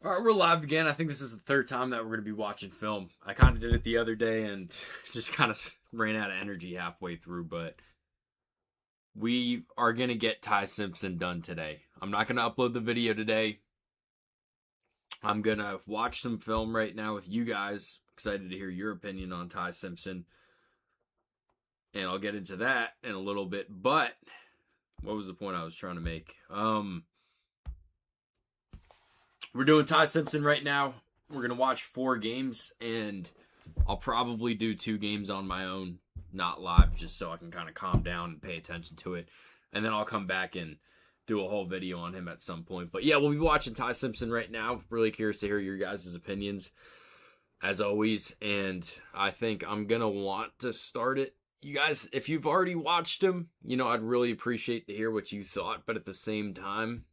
All right, we're live again. I think this is the third time that we're going to be watching film. I kind of did it the other day and just kind of ran out of energy halfway through, but we are going to get Ty Simpson done today. I'm not going to upload the video today. I'm going to watch some film right now with you guys. Excited to hear your opinion on Ty Simpson. And I'll get into that in a little bit, but what was the point I was trying to make? We're doing Ty Simpson right now. We're going to watch 4 games, and I'll probably do 2 games on my own, not live, just so I can kind of calm down and pay attention to it. And then I'll come back and do a whole video on him at some point. But yeah, we'll be watching Ty Simpson right now. Really curious to hear your guys' opinions, as always. And I think I'm going to want to start it. You guys, if you've already watched him, I'd really appreciate to hear what you thought. But at the same time,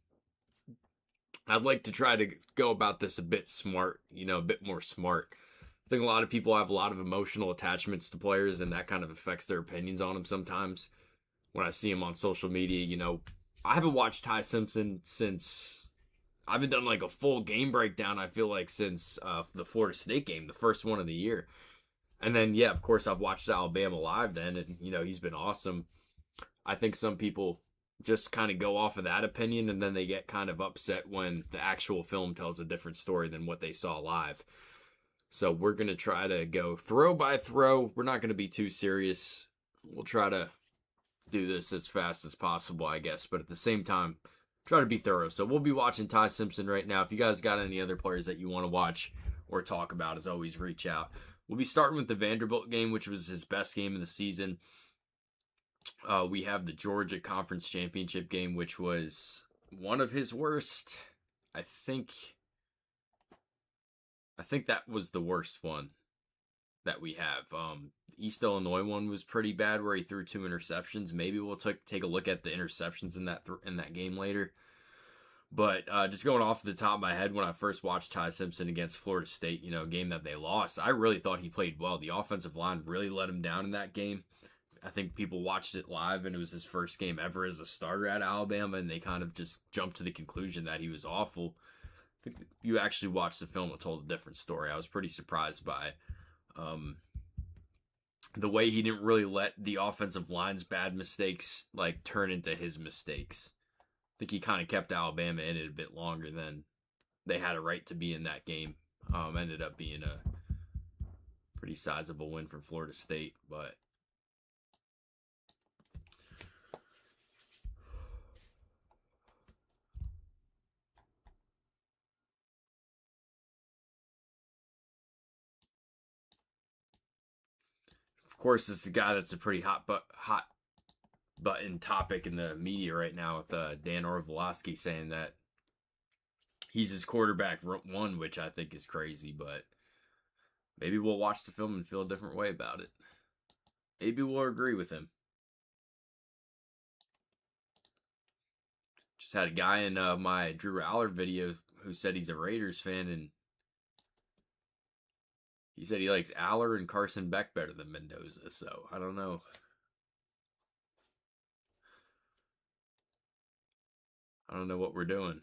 I'd like to try to go about this a bit smart, a bit more smart. I think a lot of people have a lot of emotional attachments to players, and that kind of affects their opinions on them sometimes. When I see them on social media, I haven't watched Ty Simpson since, I haven't done like a full game breakdown, I feel like, since the Florida State game, the first one of the year. And then, yeah, of course, I've watched Alabama live then, and, he's been awesome. I think some people just kind of go off of that opinion, and then they get kind of upset when the actual film tells a different story than what they saw live. So we're going to try to go throw by throw. We're not going to be too serious. We'll try to do this as fast as possible, I guess, but at the same time, try to be thorough. So we'll be watching Ty Simpson right now. If you guys got any other players that you want to watch or talk about, as always, reach out. We'll be starting with the Vanderbilt game, which was his best game of the season. We have the Georgia Conference Championship game, which was one of his worst. I think that was the worst one that we have. East Illinois one was pretty bad, where he threw 2 interceptions. Maybe we'll take a look at the interceptions in that game later. But just going off the top of my head, when I first watched Ty Simpson against Florida State, a game that they lost, I really thought he played well. The offensive line really let him down in that game. I think people watched it live, and it was his first game ever as a starter at Alabama, and they kind of just jumped to the conclusion that he was awful. I think you actually watched the film and told a different story. I was pretty surprised by the way he didn't really let the offensive line's bad mistakes turn into his mistakes. I think he kind of kept Alabama in it a bit longer than they had a right to be in that game. Ended up being a pretty sizable win for Florida State, but of course, this is a guy that's a pretty hot button topic in the media right now, with Dan Orlovsky saying that he's his quarterback 1, which I think is crazy, but maybe we'll watch the film and feel a different way about it. Maybe we'll agree with him. Just had a guy in my Drew Aller video who said he's a Raiders fan, and he said he likes Aller and Carson Beck better than Mendoza, so I don't know. I don't know what we're doing.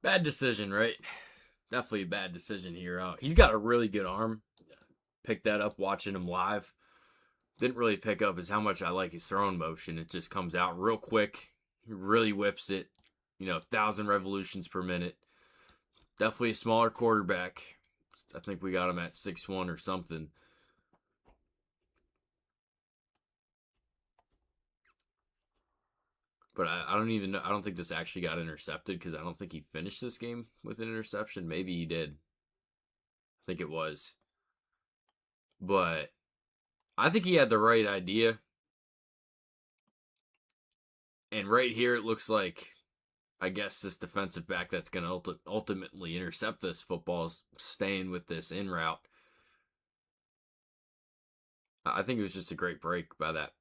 Bad decision, right? Definitely a bad decision here. He's got a really good arm. Picked that up watching him live. Didn't really pick up is how much I like his throwing motion. It just comes out real quick. He really whips it. 1,000 revolutions per minute. Definitely a smaller quarterback. I think we got him at 6-1 or something. But I don't even know. I don't think this actually got intercepted because I don't think he finished this game with an interception. Maybe he did. I think it was. But I think he had the right idea. And right here, it looks like, I guess, this defensive back that's going to ultimately intercept this football is staying with this in route. I think it was just a great break by that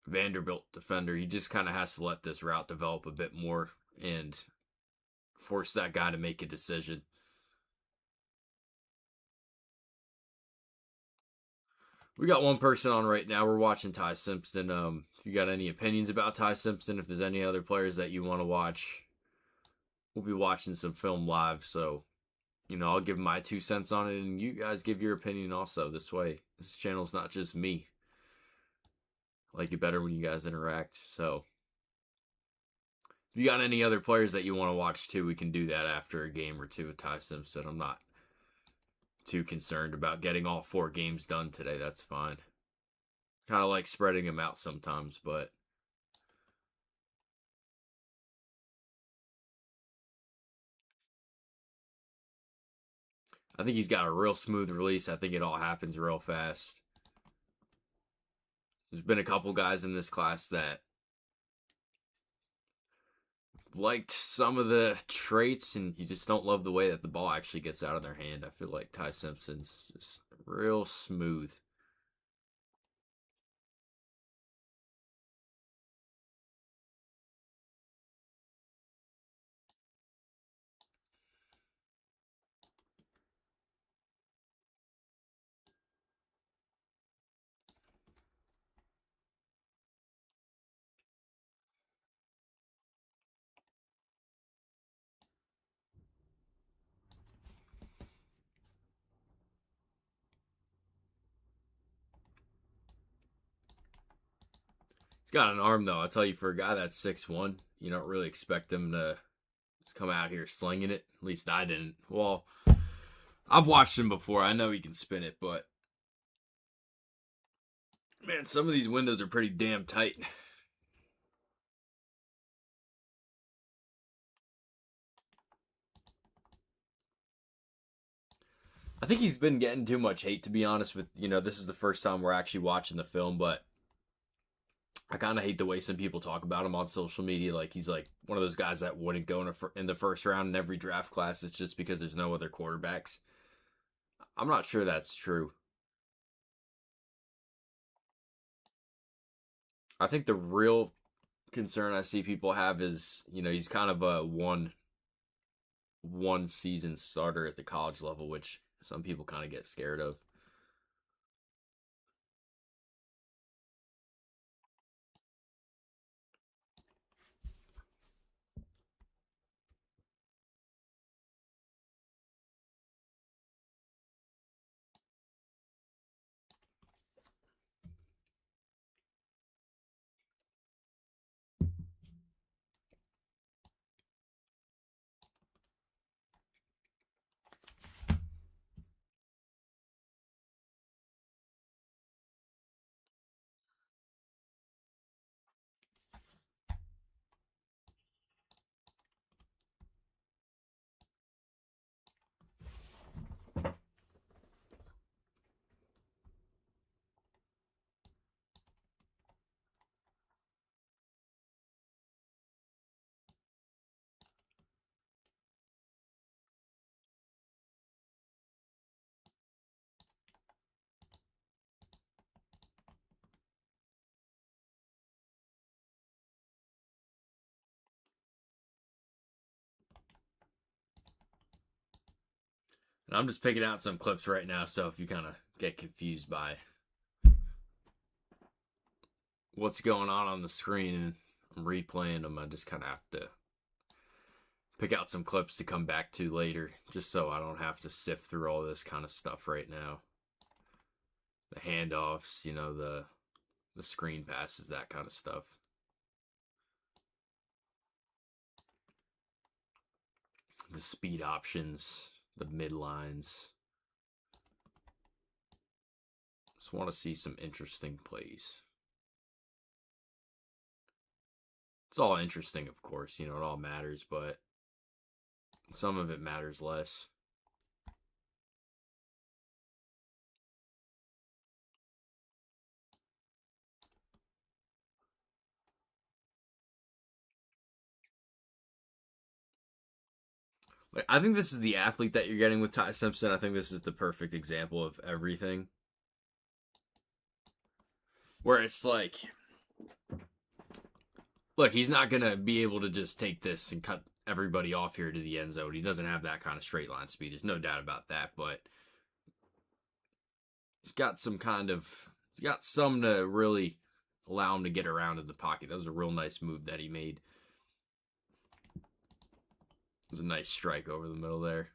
Vanderbilt defender. He just kind of has to let this route develop a bit more and force that guy to make a decision. We got one person on right now. We're watching Ty Simpson. If you got any opinions about Ty Simpson, if there's any other players that you want to watch, we'll be watching some film live. So, I'll give my 2 cents on it, and you guys give your opinion also. This way, this channel's not just me. I like it better when you guys interact. So, if you got any other players that you want to watch too, we can do that after a game or two with Ty Simpson. I'm not too concerned about getting all 4 games done today. That's fine. Kind of like spreading them out sometimes, but I think he's got a real smooth release. I think it all happens real fast. There's been a couple guys in this class that liked some of the traits, and you just don't love the way that the ball actually gets out of their hand. I feel like Ty Simpson's just real smooth. He's got an arm, though. I'll tell you, for a guy that's 6'1", you don't really expect him to just come out here slinging it. At least I didn't. Well, I've watched him before. I know he can spin it, but man, some of these windows are pretty damn tight. I think he's been getting too much hate, to be honest with, this is the first time we're actually watching the film, but I kind of hate the way some people talk about him on social media. Like, he's like one of those guys that wouldn't go in the first round in every draft class. It's just because there's no other quarterbacks. I'm not sure that's true. I think the real concern I see people have is, he's kind of a one season starter at the college level, which some people kind of get scared of. And I'm just picking out some clips right now, so if you kind of get confused by what's going on the screen and I'm replaying them, I just kind of have to pick out some clips to come back to later, just so I don't have to sift through all this kind of stuff right now. The handoffs, the screen passes, that kind of stuff. The speed options, the mid lines. Just want to see some interesting plays. It's all interesting, of course. It all matters, but some of it matters less. I think this is the athlete that you're getting with Ty Simpson. I think this is the perfect example of everything. Where it's like, look, he's not going to be able to just take this and cut everybody off here to the end zone. He doesn't have that kind of straight line speed. There's no doubt about that. But he's got some to really allow him to get around in the pocket. That was a real nice move that he made. It was a nice strike over the middle there.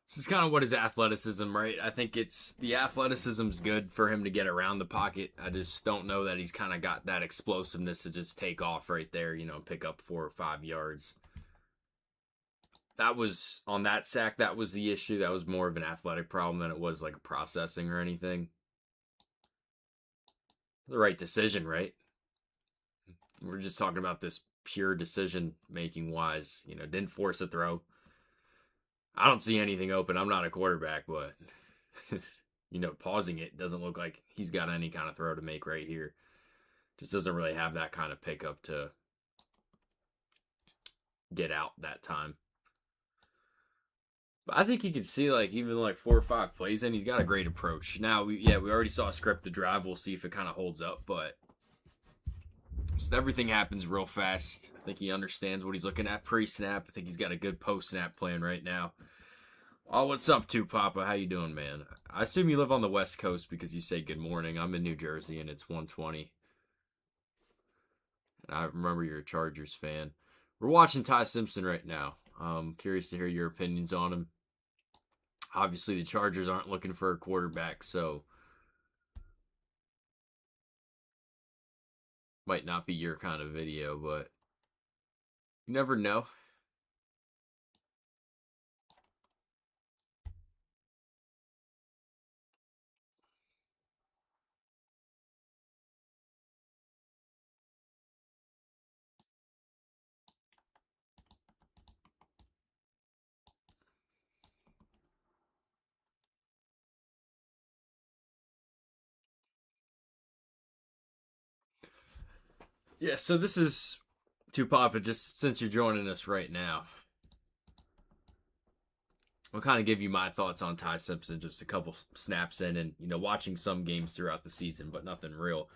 This is kind of what his athleticism, right? I think the athleticism's good for him to get around the pocket. I just don't know that he's kind of got that explosiveness to just take off right there, pick up 4 or 5 yards. That was, on that sack, that was the issue. That was more of an athletic problem than it was like a processing or anything. The right decision, right? We're just talking about this pure decision making wise. Didn't force a throw. I don't see anything open. I'm not a quarterback, but pausing it doesn't look like he's got any kind of throw to make right here. Just doesn't really have that kind of pickup to get out that time. But I think you can see even 4 or 5 plays in, he's got a great approach. Now, we already saw a scripted drive. We'll see if it kind of holds up, but everything happens real fast. I think he understands what he's looking at pre-snap. I think he's got a good post-snap plan right now. Oh, what's up, Papa? How you doing, man? I assume you live on the West Coast because you say good morning. I'm in New Jersey, and it's 1:20. I remember you're a Chargers fan. We're watching Ty Simpson right now. Curious to hear your opinions on him. Obviously, the Chargers aren't looking for a quarterback, so might not be your kind of video, but you never know. Yeah, so this is Papa, just since you're joining us right now. I'll kind of give you my thoughts on Ty Simpson, just a couple snaps in and, watching some games throughout the season, but nothing real.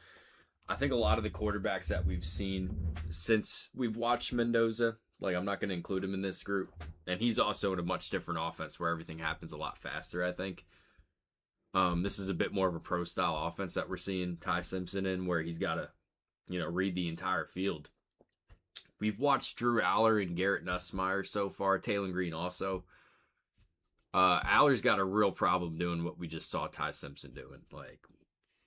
I think a lot of the quarterbacks that we've seen since we've watched Mendoza, I'm not going to include him in this group. And he's also in a much different offense where everything happens a lot faster, I think. This is a bit more of a pro-style offense that we're seeing Ty Simpson in, where he's got to, read the entire field. We've watched Drew Aller and Garrett Nussmeier so far, Taylor Green also. Aller's got a real problem doing what we just saw Ty Simpson doing.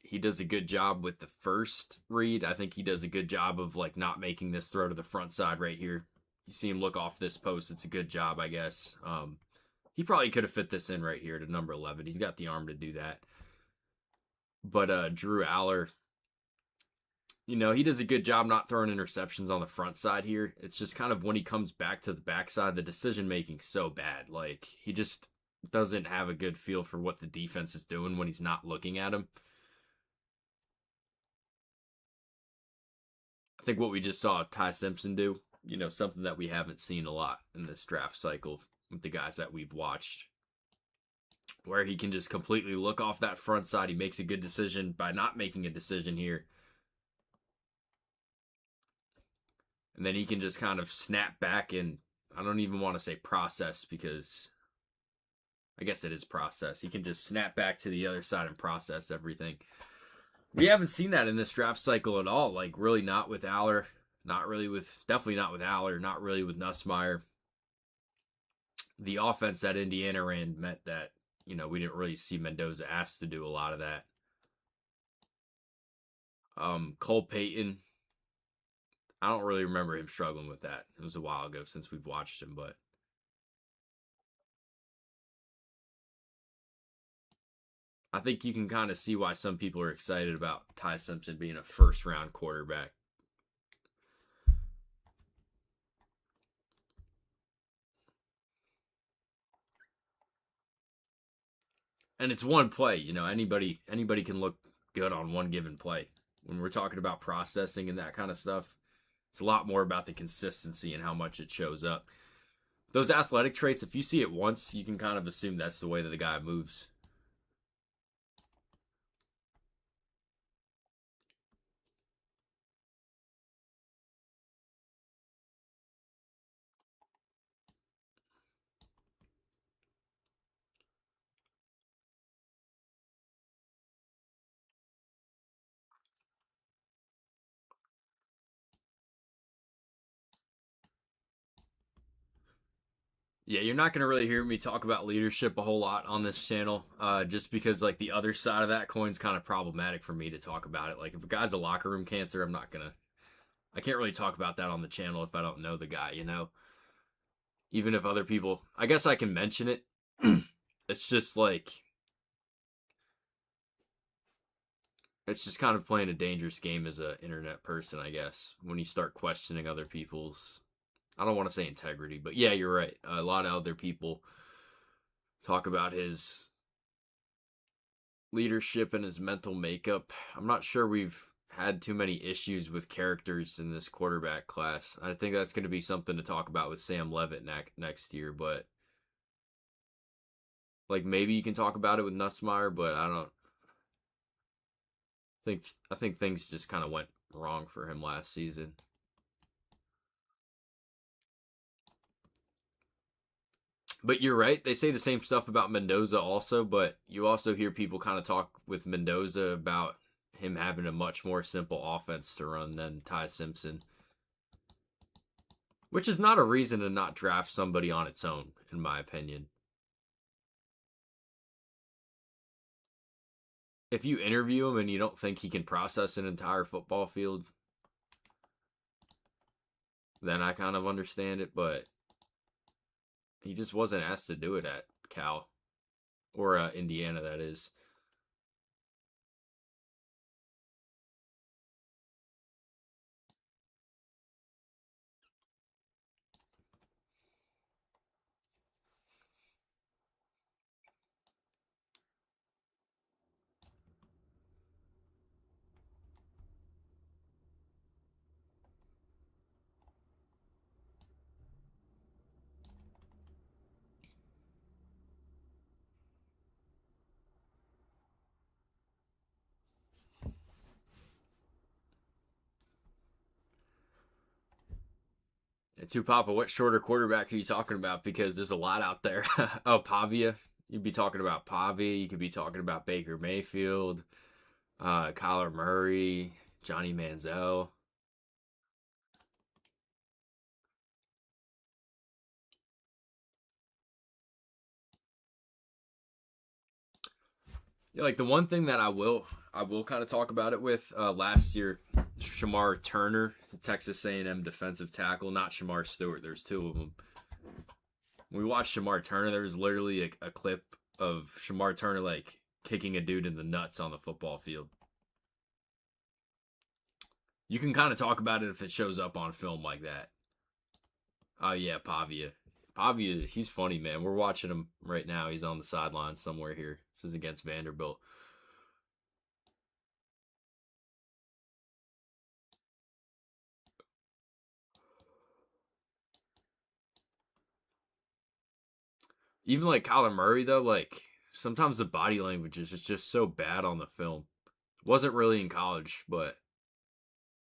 He does a good job with the first read. I think he does a good job of not making this throw to the front side right here. You see him look off this post. It's a good job, I guess. He probably could have fit this in right here to number 11. He's got the arm to do that. But Drew Aller, he does a good job not throwing interceptions on the front side here. It's just kind of when he comes back to the backside, the decision making's so bad. Like, he just doesn't have a good feel for what the defense is doing when he's not looking at him. I think what we just saw Ty Simpson do, something that we haven't seen a lot in this draft cycle with the guys that we've watched, where he can just completely look off that front side. He makes a good decision by not making a decision here. And then he can just kind of snap back and I don't even want to say process because I guess it is process. He can just snap back to the other side and process everything. We haven't seen that in this draft cycle at all. Like, really not with Aller. Definitely not with Aller. Not really with Nussmeier. The offense that Indiana ran meant that, we didn't really see Mendoza asked to do a lot of that. Cole Payton, I don't really remember him struggling with that. It was a while ago since we've watched him, but I think you can kind of see why some people are excited about Ty Simpson being a first-round quarterback. And it's one play, anybody can look good on one given play. When we're talking about processing and that kind of stuff, it's a lot more about the consistency and how much it shows up. Those athletic traits, if you see it once, you can kind of assume that's the way that the guy moves. Yeah, you're not going to really hear me talk about leadership a whole lot on this channel, just because like the other side of that coin's kind of problematic for me to talk about it. Like if a guy's a locker room cancer, I can't really talk about that on the channel if I don't know the guy, Even if other people, I guess I can mention it. It's just like, it's just kind of playing a dangerous game as an internet person, I guess, when you start questioning other people's, I don't want to say integrity, but yeah, you're right. A lot of other people talk about his leadership and his mental makeup. I'm not sure we've had too many issues with characters in this quarterback class. I think that's going to be something to talk about with Sam Levitt next year, but like maybe you can talk about it with Nussmeier, but I think things just kind of went wrong for him last season. But you're right. They say the same stuff about Mendoza also, but you also hear people kind of talk with Mendoza about him having a much more simple offense to run than Ty Simpson. Which is not a reason to not draft somebody on its own, in my opinion. If you interview him and you don't think he can process an entire football field, then I kind of understand it, but he just wasn't asked to do it at Cal. Or Indiana, that is. Papa, what shorter quarterback are you talking about? Because there's a lot out there. Oh, Pavia. You'd be talking about Pavia. You could be talking about Baker Mayfield, Kyler Murray, Johnny Manziel. Yeah, like the one thing that I will kind of talk about it with last year, Shamar Turner. the Texas A&M defensive tackle, not Shamar Stewart. There's two of them. When we watched Shamar Turner, there was literally a clip of Shamar Turner like kicking a dude in the nuts on the football field. You can kind of talk about it if it shows up on film like that. Oh yeah, Pavia. Pavia, he's funny, man. We're watching him right now. He's on the sideline somewhere here. This is against Vanderbilt. Even like Kyler Murray, though, like sometimes the body language is just so bad on the film. It wasn't really in college, but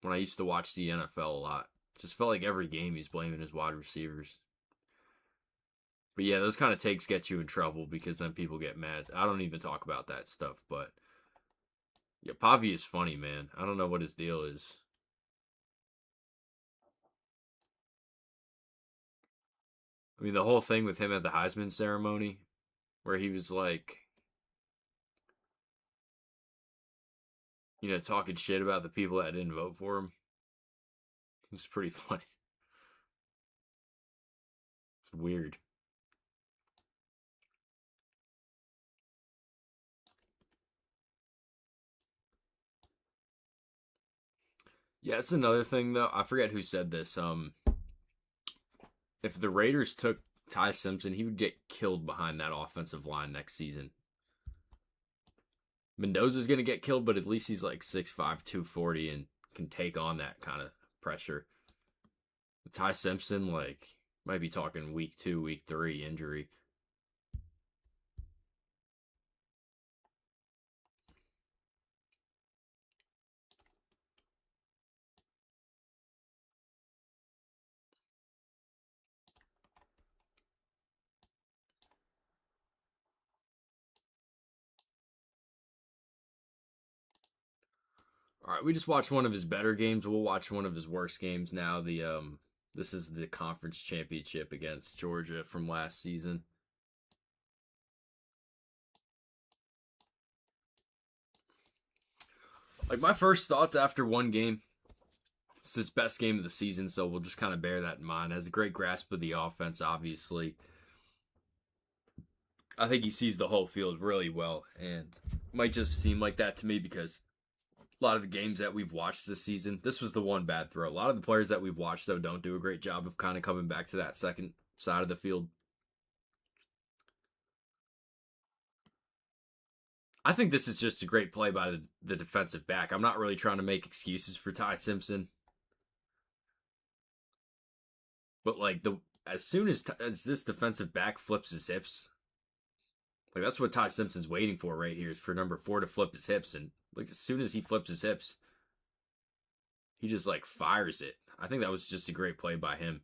when I used to watch the NFL a lot, just felt like every game he's blaming his wide receivers. But yeah, those kind of takes get you in trouble because then people get mad. I don't even talk about that stuff, but yeah, Pavia is funny, man. I don't know what his deal is. I mean, the whole thing with him at the Heisman ceremony, where he was like, talking shit about the people that didn't vote for him. It was pretty funny. It's weird. Yeah, it's another thing though. I forget who said this. If the Raiders took Ty Simpson, he would get killed behind that offensive line next season. Mendoza's going to get killed, but at least he's like 6'5", 240 and can take on that kind of pressure. Ty Simpson, like, might be talking week 2, week 3 injury. All right, we just watched one of his better games. We'll watch one of his worst games now. This is the conference championship against Georgia from last season. Like my first thoughts after one game, it's his best game of the season, so we'll just kind of bear that in mind. Has a great grasp of the offense, obviously. I think he sees the whole field really well, and it might just seem like that to me because a lot of the games that we've watched this season, this was the one bad throw. A lot of the players that we've watched, though, don't do a great job of kind of coming back to that second side of the field. I think this is just a great play by the defensive back. I'm not really trying to make excuses for Ty Simpson. But, like, as soon as this defensive back flips his hips, like, that's what Ty Simpson's waiting for right here, is for number 4 to flip his hips. And, like, as soon as he flips his hips, he just, like, fires it. I think that was just a great play by him.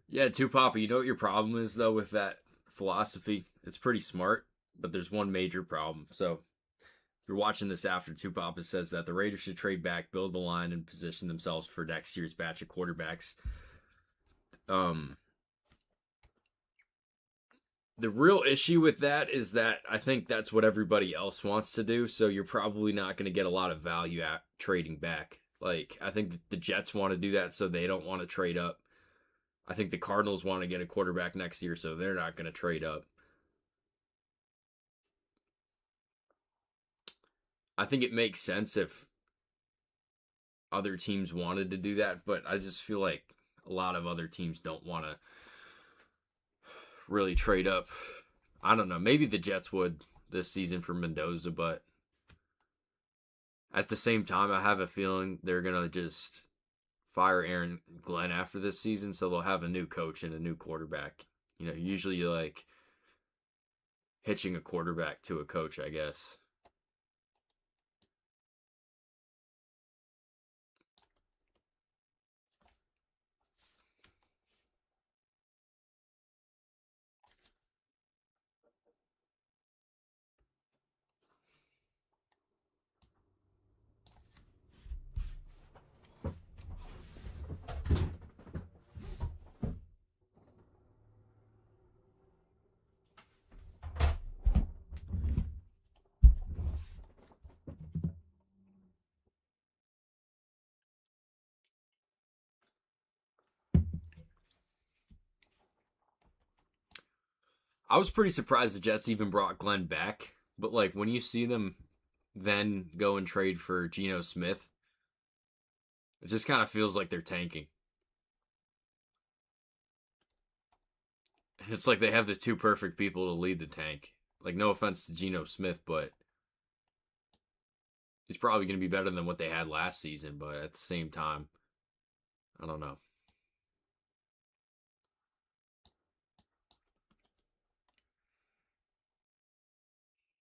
Yeah, Tupapa, you know what your problem is, though, with that philosophy? It's pretty smart, but there's one major problem. So, if you're watching this after Tupapa says that the Raiders should trade back, build the line, and position themselves for next year's batch of quarterbacks. The real issue with that is that I think that's what everybody else wants to do, so you're probably not going to get a lot of value at trading back. Like, I think the Jets want to do that, so they don't want to trade up. I think the Cardinals want to get a quarterback next year, so they're not going to trade up. I think it makes sense if other teams wanted to do that, but I just feel like a lot of other teams don't want to really trade up. I don't know. Maybe the Jets would this season for Mendoza, but at the same time, I have a feeling they're going to just fire Aaron Glenn after this season, so they'll have a new coach and a new quarterback. Usually you like hitching a quarterback to a coach, I guess. I was pretty surprised the Jets even brought Glenn back. But like when you see them then go and trade for Geno Smith, it just kind of feels like they're tanking. It's like they have the two perfect people to lead the tank. Like no offense to Geno Smith, but he's probably going to be better than what they had last season. But at the same time, I don't know.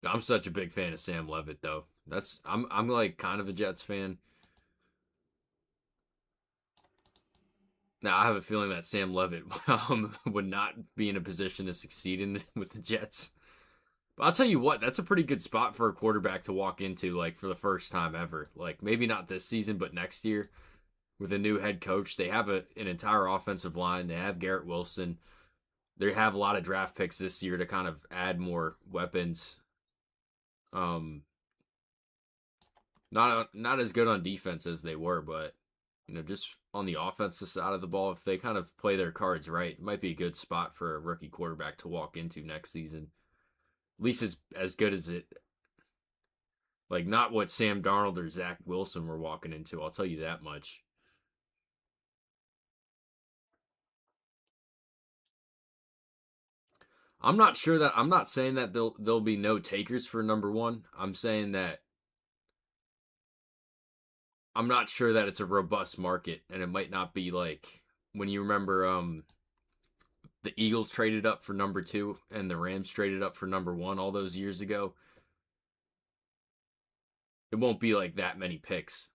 I'm such a big fan of Sam Levitt, though. I'm like kind of a Jets fan. Now I have a feeling that Sam Levitt would not be in a position to succeed with the Jets. But I'll tell you what, that's a pretty good spot for a quarterback to walk into, like for the first time ever. Like maybe not this season, but next year with a new head coach. They have an entire offensive line. They have Garrett Wilson. They have a lot of draft picks this year to kind of add more weapons. Um, not as good on defense as they were, but just on the offensive side of the ball, if they kind of play their cards right, it might be a good spot for a rookie quarterback to walk into next season. At least as good as it, like not what Sam Darnold or Zach Wilson were walking into. I'll tell you that much. I'm not saying that there'll be no takers for number one. I'm saying that I'm not sure that it's a robust market, and it might not be like when you remember the Eagles traded up for number two and the Rams traded up for number one all those years ago. It won't be like that many picks.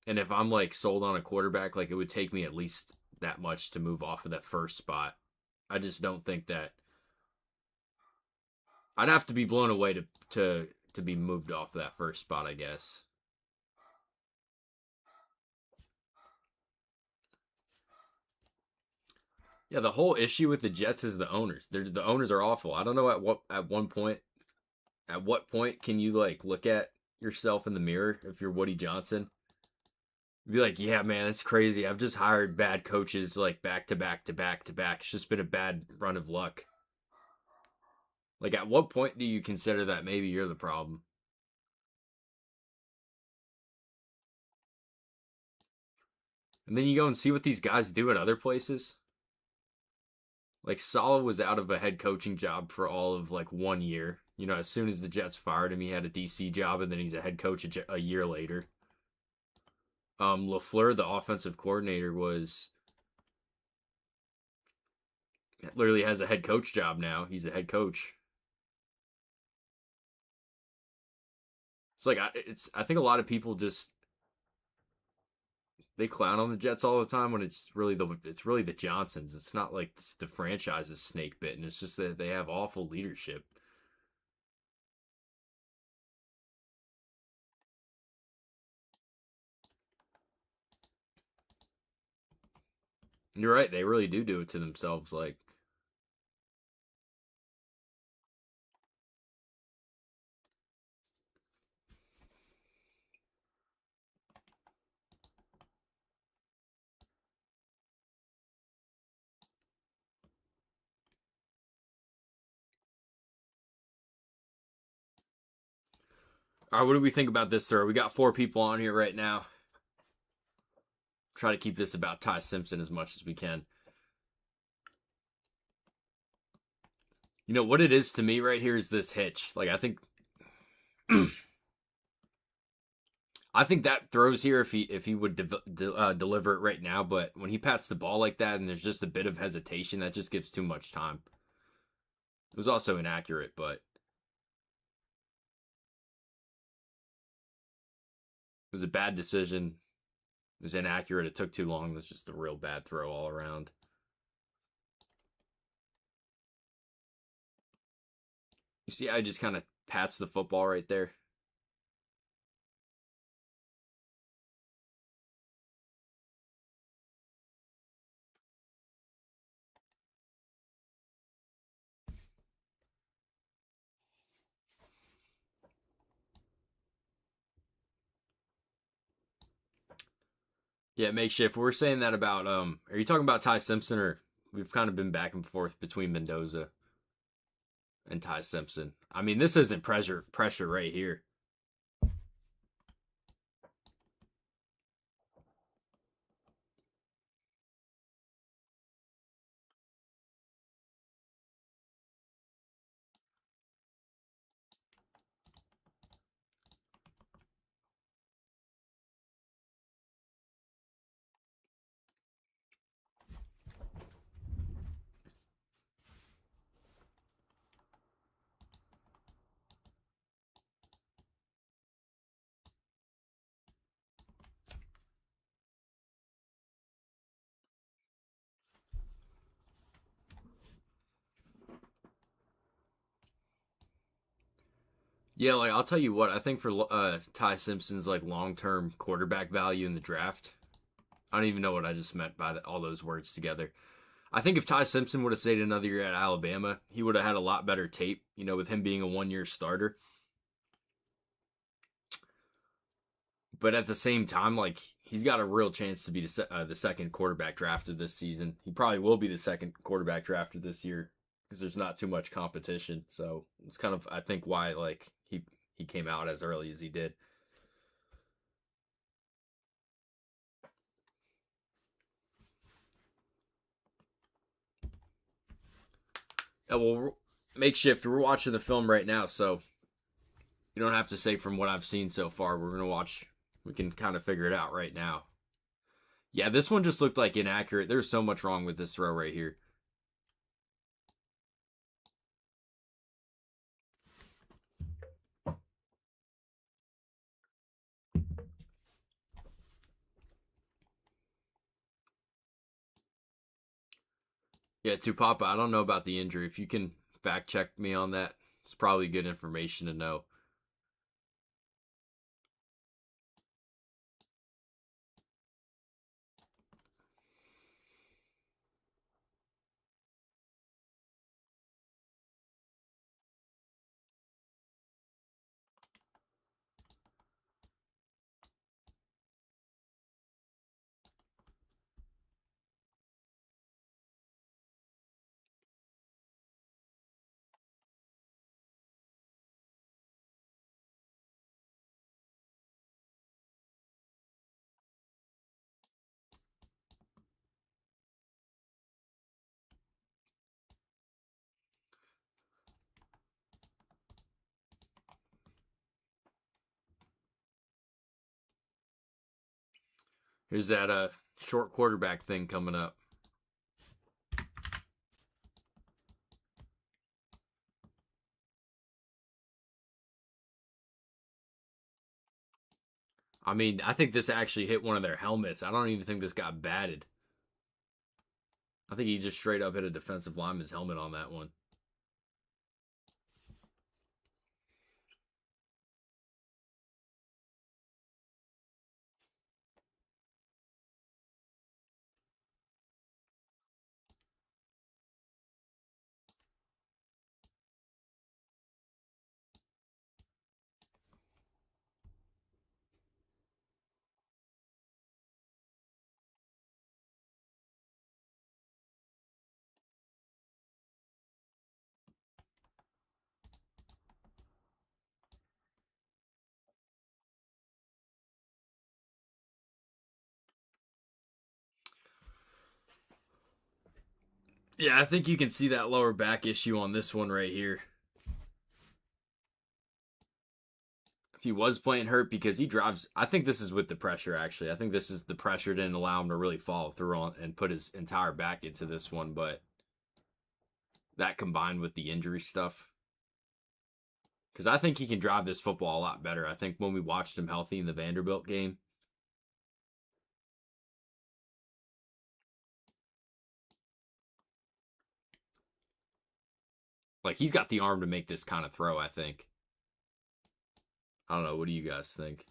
And if I'm like sold on a quarterback, like it would take me at least that much to move off of that first spot. I just don't think that I'd have to be blown away to be moved off of that first spot, I guess. Yeah, the whole issue with the Jets is the owners. The owners are awful. I don't know at what point can you like look at yourself in the mirror if you're Woody Johnson? Be like, yeah, man, it's crazy. I've just hired bad coaches like back to back to back to back. It's just been a bad run of luck. Like, at what point do you consider that maybe you're the problem? And then you go and see what these guys do at other places. Like, Saleh was out of a head coaching job for all of like 1 year. As soon as the Jets fired him, he had a DC job, and then he's a head coach a year later. LaFleur, the offensive coordinator, literally has a head coach job now. He's a head coach. It's like I think a lot of people just they clown on the Jets all the time when it's really the Johnsons. It's not like the franchise is snake bitten. It's just that they have awful leadership. And you're right, they really do it to themselves. Like, all right, what do we think about this, sir? We got 4 people on here right now. Try to keep this about Ty Simpson as much as we can. What it is to me right here is this hitch. Like, I think I think that throws here if he would deliver it right now, but when he pats the ball like that and there's just a bit of hesitation, that just gives too much time. It was also inaccurate, but it was a bad decision. It was inaccurate. It took too long. It was just a real bad throw all around. You see, I just kind of pats the football right there. Yeah, makeshift. We're saying that about are you talking about Ty Simpson, or we've kind of been back and forth between Mendoza? and Ty Simpson. I mean, this isn't pressure right here. Yeah, like I'll tell you what, I think for Ty Simpson's like long-term quarterback value in the draft, I don't even know what I just meant by all those words together. I think if Ty Simpson would have stayed another year at Alabama, he would have had a lot better tape, with him being a 1-year starter. But at the same time, like he's got a real chance to be the second quarterback drafted this season. He probably will be the second quarterback drafted this year because there's not too much competition. So it's kind of I think why like he came out as early as he did. Well, makeshift. We're watching the film right now, so you don't have to say from what I've seen so far. We're gonna watch. We can kind of figure it out right now. Yeah, this one just looked like inaccurate. There's so much wrong with this throw right here. Yeah, Tupapa, I don't know about the injury. If you can fact check me on that, it's probably good information to know. Here's that short quarterback thing coming up. I mean, I think this actually hit one of their helmets. I don't even think this got batted. I think he just straight up hit a defensive lineman's helmet on that one. Yeah, I think you can see that lower back issue on this one right here. If he was playing hurt because he drives, I think this is with the pressure actually. I think this is the pressure didn't allow him to really follow through on and put his entire back into this one, but that combined with the injury stuff. Because I think he can drive this football a lot better. I think when we watched him healthy in the Vanderbilt game, like he's got the arm to make this kind of throw, I think. I don't know. What do you guys think?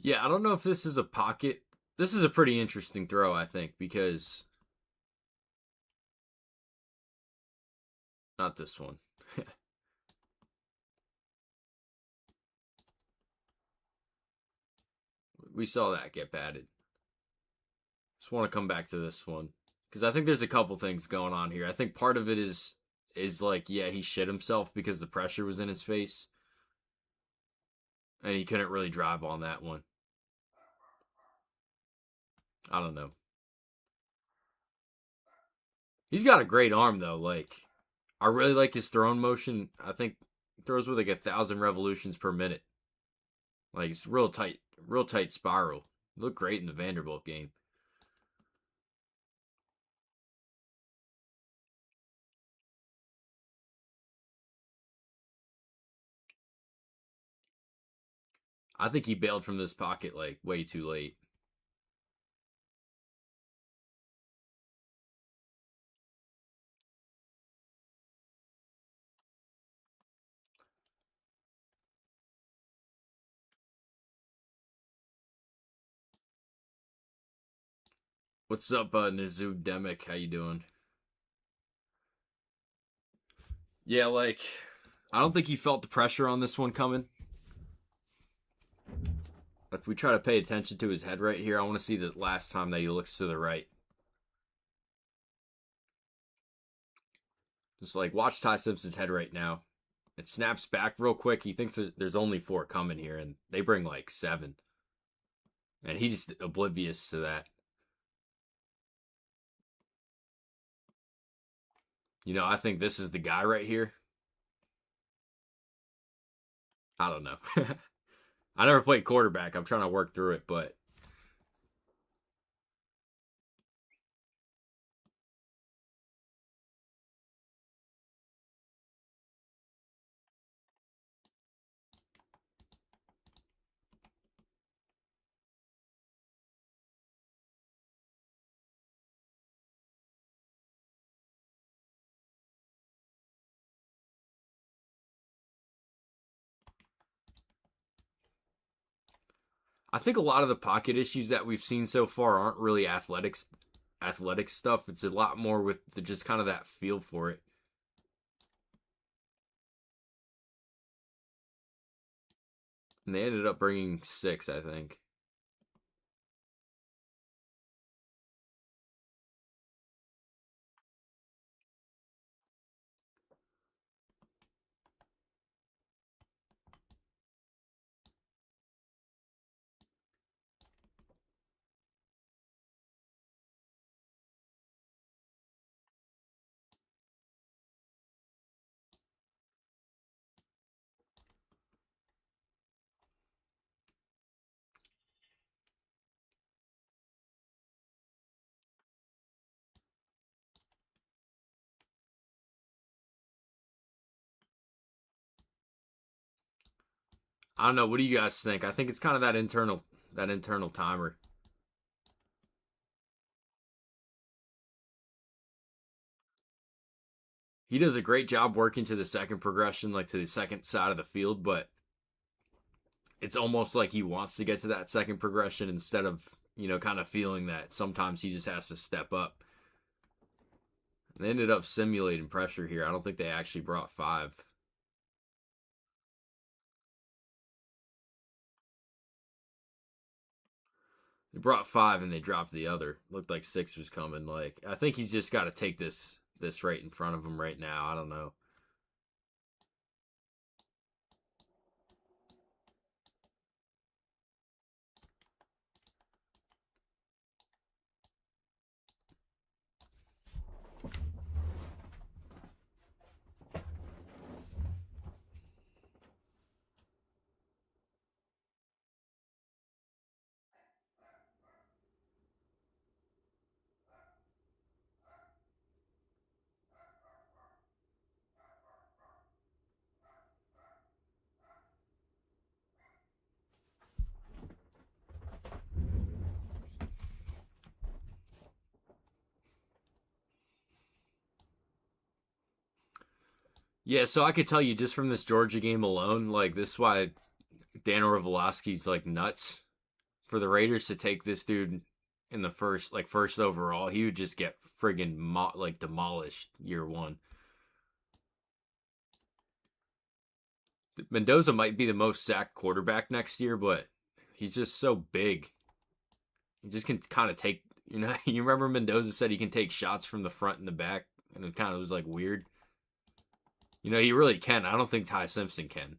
Yeah, I don't know if this is a pocket. This is a pretty interesting throw, I think, because not this one. We saw that get batted. Just want to come back to this one because I think there's a couple things going on here. I think part of it is like, yeah, he shit himself because the pressure was in his face and he couldn't really drive on that one. I don't know. He's got a great arm though. Like, I really like his throwing motion. I think he throws with like 1,000 revolutions per minute. Like it's real tight spiral. He looked great in the Vanderbilt game. I think he bailed from this pocket like way too late. What's up, Nizu Demick? How you doing? Yeah, like I don't think he felt the pressure on this one coming. If we try to pay attention to his head right here, I want to see the last time that he looks to the right. Just like watch Ty Simpson's head right now. It snaps back real quick. He thinks there's only 4 coming here, and they bring like 7. And he's just oblivious to that. You know, I think this is the guy right here. I don't know. I never played quarterback. I'm trying to work through it, but I think a lot of the pocket issues that we've seen so far aren't really athletic stuff. It's a lot more with just kind of that feel for it. And they ended up bringing 6, I think. I don't know. What do you guys think? I think it's kind of that internal timer. He does a great job working to the second progression, like to the second side of the field, but it's almost like he wants to get to that second progression instead of, kind of feeling that sometimes he just has to step up. They ended up simulating pressure here. I don't think they actually brought 5. They brought 5 and they dropped the other. Looked like 6 was coming. Like I think he's just got to take this right in front of him right now. I don't know. Yeah, so I could tell you just from this Georgia game alone, like this is why Dan Orlovsky's like nuts. for the Raiders to take this dude in the first overall, he would just get friggin' demolished year one. Mendoza might be the most sacked quarterback next year, but he's just so big. He just can kind of take, you remember Mendoza said he can take shots from the front and the back, and it kind of was like weird. He really can. I don't think Ty Simpson can.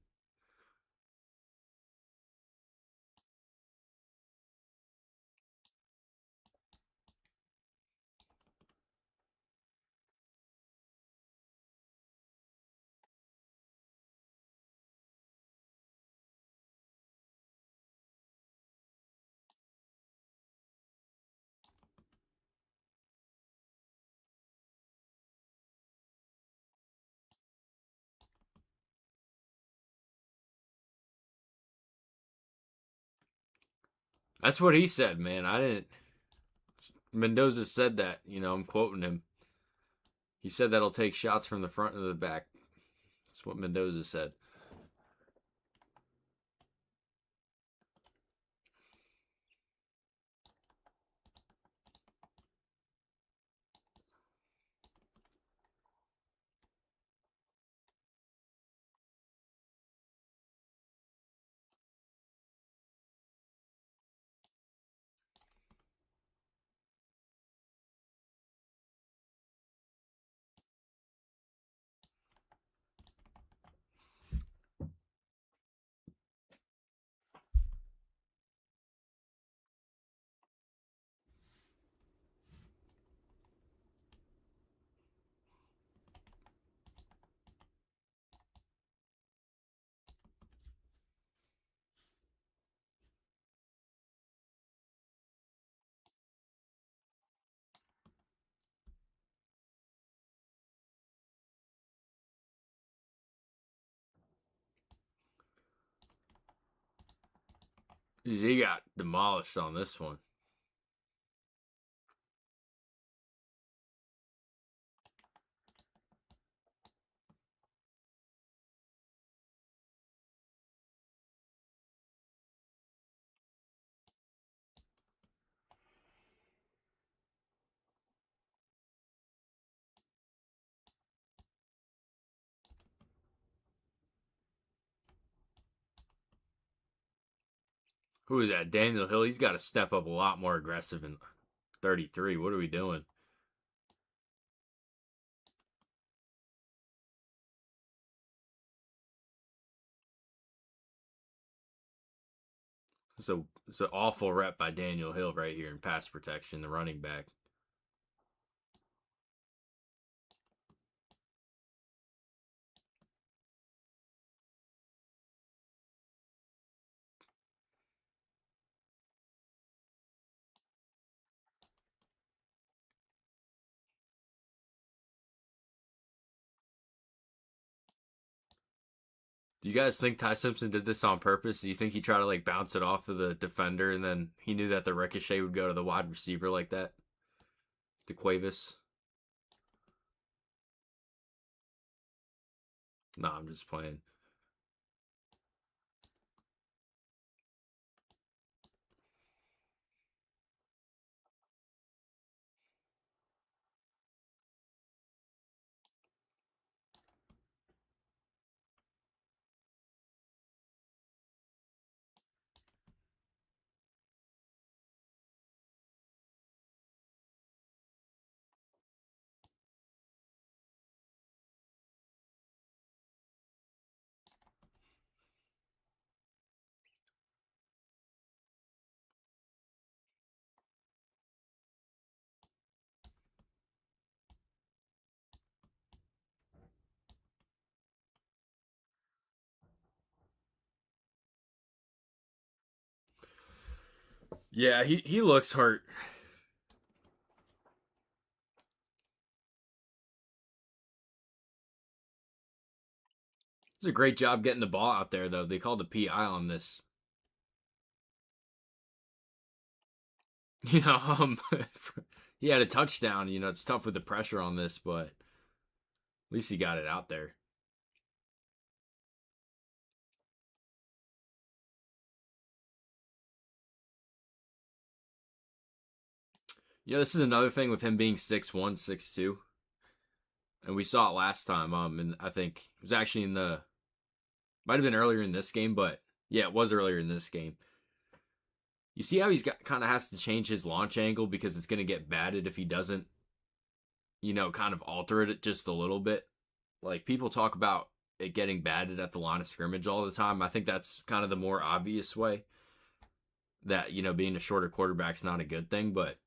That's what he said, man. I didn't. Mendoza said that. I'm quoting him. He said that'll take shots from the front and the back. That's what Mendoza said. He got demolished on this one. Who is that? Daniel Hill. He's got to step up a lot more aggressive in 33. What are we doing? So it's an awful rep by Daniel Hill right here in pass protection, the running back. Do you guys think Ty Simpson did this on purpose? Do you think he tried to bounce it off of the defender and then he knew that the ricochet would go to the wide receiver like that? To Cuevas? Nah, I'm just playing. Yeah, he looks hurt. It's a great job getting the ball out there, though. They called the PI on this. You know, he had a touchdown. It's tough with the pressure on this, but at least he got it out there. This is another thing with him being 6'1", 6'2", and we saw it last time. And I think it was actually might have been earlier in this game, but yeah, it was earlier in this game. You see how kind of has to change his launch angle because it's going to get batted if he doesn't, kind of alter it just a little bit. Like, people talk about it getting batted at the line of scrimmage all the time. I think that's kind of the more obvious way that, being a shorter quarterback's not a good thing, but,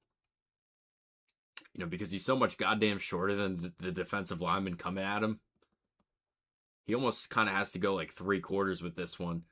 because he's so much goddamn shorter than the defensive lineman coming at him, he almost kind of has to go like 3/4 with this one.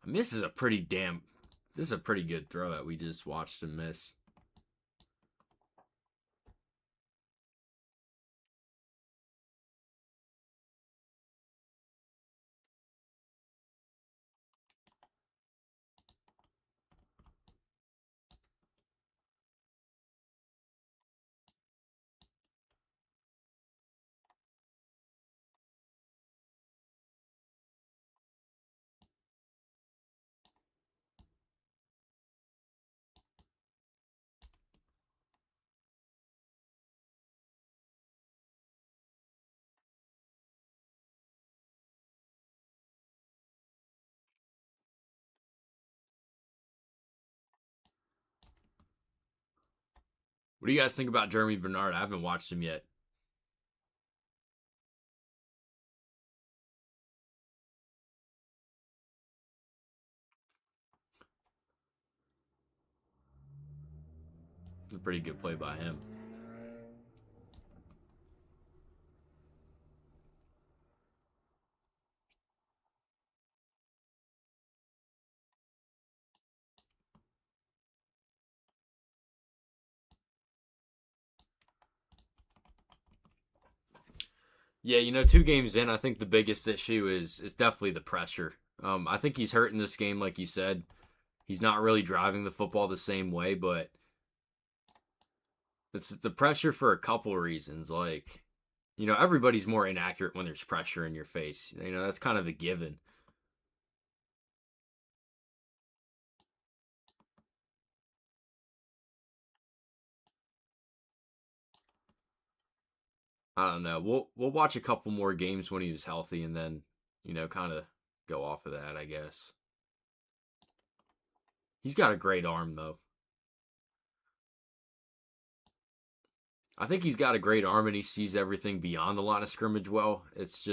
I mean, this is a pretty good throw that we just watched him miss. What do you guys think about Germie Bernard? I haven't watched him yet. It's a pretty good play by him. Yeah, 2 games in, I think the biggest issue is definitely the pressure. I think he's hurt in this game, like you said. He's not really driving the football the same way, but it's the pressure for a couple reasons. Like, everybody's more inaccurate when there's pressure in your face. That's kind of a given. I don't know. We'll watch a couple more games when he was healthy, and then kind of go off of that, I guess. He's got a great arm, though. I think he's got a great arm, and he sees everything beyond the line of scrimmage well. It's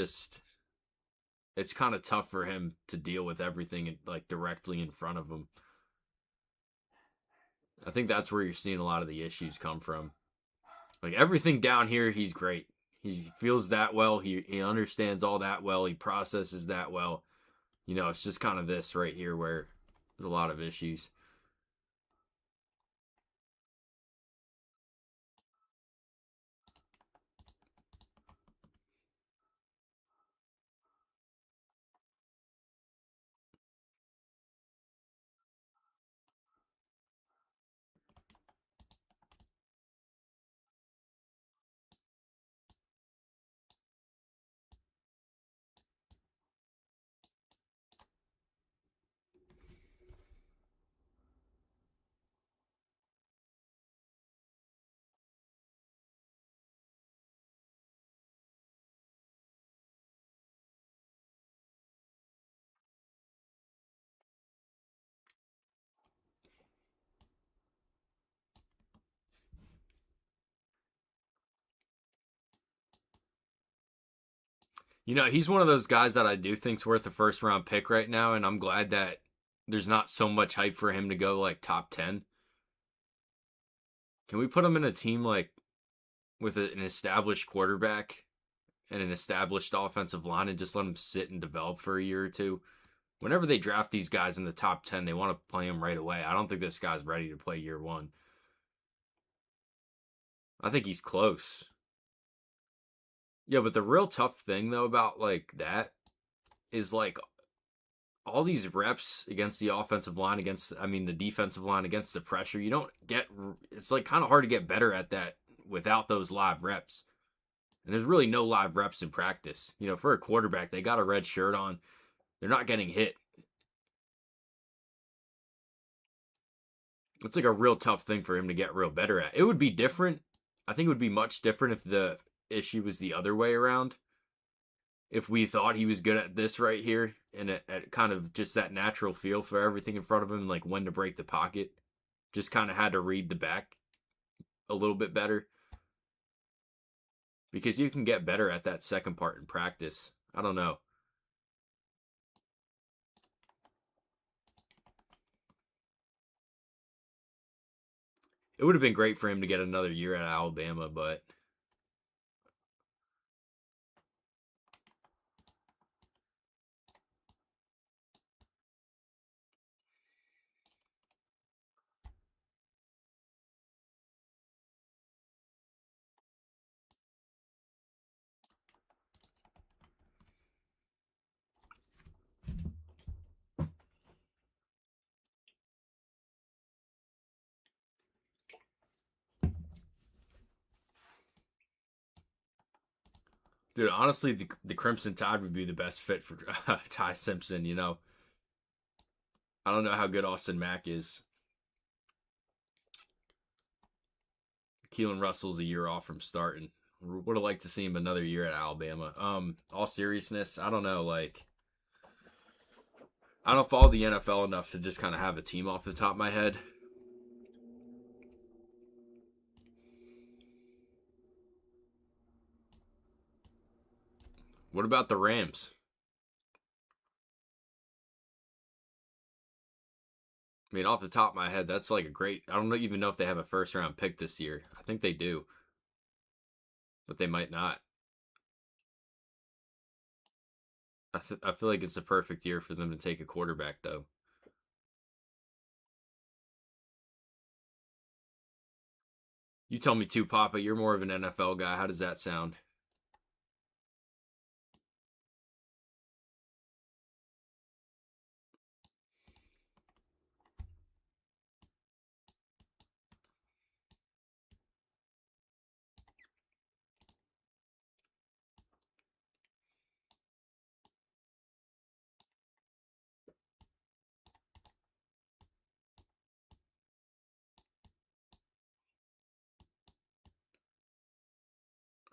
kind of tough for him to deal with everything like directly in front of him. I think that's where you're seeing a lot of the issues come from. Like, everything down here, he's great. He feels that well. He understands all that well. He processes that well. It's just kind of this right here where there's a lot of issues. He's one of those guys that I do think's worth a first round pick right now, and I'm glad that there's not so much hype for him to go like top 10. Can we put him in a team like with an established quarterback and an established offensive line and just let him sit and develop for a year or two? Whenever they draft these guys in the top 10, they want to play them right away. I don't think this guy's ready to play year one. I think he's close. Yeah, but the real tough thing though about like that is like all these reps against the offensive line, the defensive line, against the pressure. You don't get, it's like kind of hard to get better at that without those live reps. And there's really no live reps in practice. You know, for a quarterback, they got a red shirt on. They're not getting hit. It's like a real tough thing for him to get real better at. It would be different. I think it would be much different if the issue was the other way around. If we thought he was good at this right here and at kind of just that natural feel for everything in front of him, like when to break the pocket, just kind of had to read the back a little bit better. Because you can get better at that second part in practice. I don't know. It would have been great for him to get another year at Alabama, but dude, honestly, the Crimson Tide would be the best fit for Ty Simpson. You know, I don't know how good Austin Mack is. Keelan Russell's a year off from starting. Would have liked to see him another year at Alabama. All seriousness, I don't know. Like, I don't follow the NFL enough to just kind of have a team off the top of my head. What about the Rams? I mean, off the top of my head, that's like a great. I don't even know if they have a first round pick this year. I think they do, but they might not. I feel like it's a perfect year for them to take a quarterback, though. You tell me too, Papa. You're more of an NFL guy. How does that sound?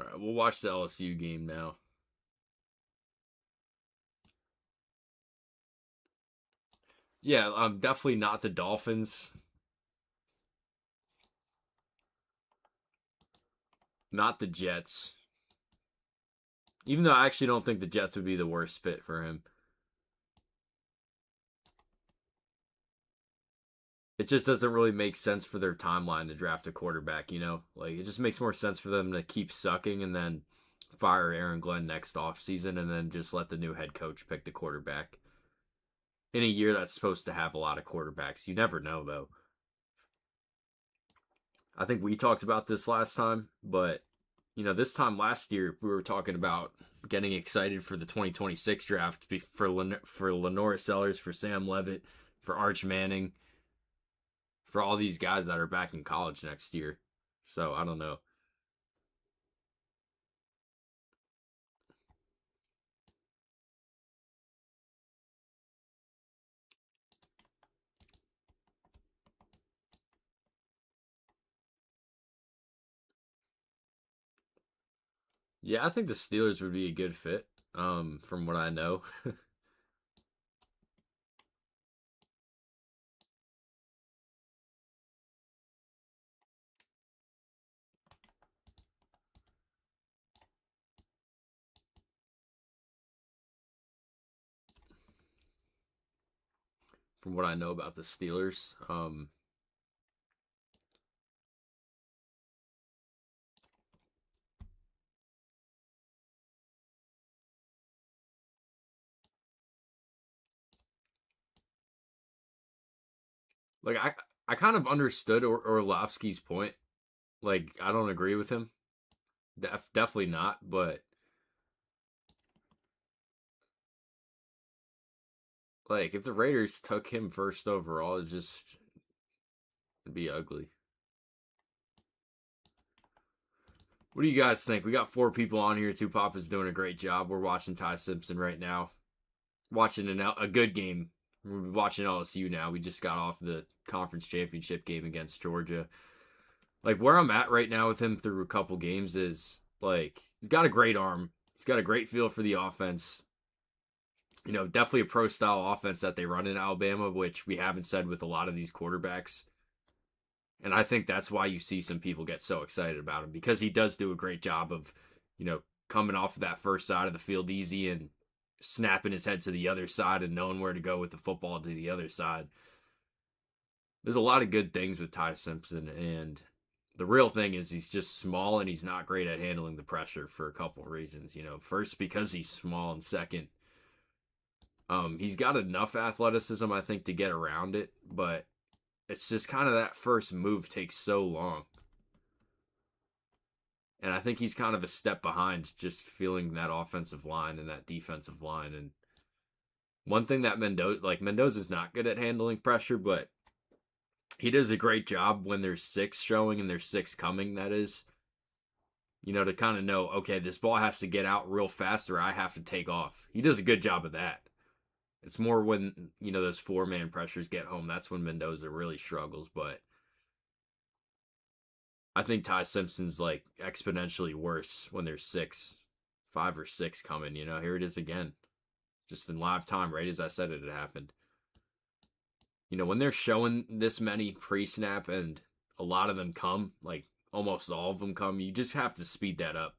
All right, we'll watch the LSU game now. Yeah, definitely not the Dolphins. Not the Jets. Even though I actually don't think the Jets would be the worst fit for him. It just doesn't really make sense for their timeline to draft a quarterback, you know? Like, it just makes more sense for them to keep sucking and then fire Aaron Glenn next offseason and then just let the new head coach pick the quarterback. In a year that's supposed to have a lot of quarterbacks. You never know, though. I think we talked about this last time, but, you know, this time last year, we were talking about getting excited for the 2026 draft for Lenore Sellers, for Sam Levitt, for Arch Manning, for all these guys that are back in college next year. So I don't know. Yeah, I think the Steelers would be a good fit. From what I know. From what I know about the Steelers. Like I kind of understood Orlovsky's point. Like I don't agree with him. Definitely not, but like if the Raiders took him first overall, it'd be ugly. What do you guys think? We got 4 people on here. Two Papa's doing a great job. We're watching Ty Simpson right now. Watching a good game. We're watching LSU now. We just got off the conference championship game against Georgia. Like where I'm at right now with him through a couple games is like he's got a great arm. He's got a great feel for the offense. You know, definitely a pro style offense that they run in Alabama, which we haven't said with a lot of these quarterbacks. And I think that's why you see some people get so excited about him because he does do a great job of, you know, coming off of that first side of the field easy and snapping his head to the other side and knowing where to go with the football to the other side. There's a lot of good things with Ty Simpson, and the real thing is he's just small and he's not great at handling the pressure for a couple of reasons. You know, first because he's small, and second, he's got enough athleticism I think to get around it, but it's just kind of that first move takes so long. And I think he's kind of a step behind just feeling that offensive line and that defensive line. And one thing that Mendoza's not good at handling pressure, but he does a great job when there's 6 showing and there's 6 coming, that is. You know, to kind of know, okay, this ball has to get out real fast or I have to take off. He does a good job of that. It's more when, you know, those 4-man pressures get home. That's when Mendoza really struggles. But I think Ty Simpson's like exponentially worse when there's 5 or 6 coming. You know, here it is again. Just in live time, right as I said it had happened. You know, when they're showing this many pre-snap and a lot of them come, like almost all of them come, you just have to speed that up.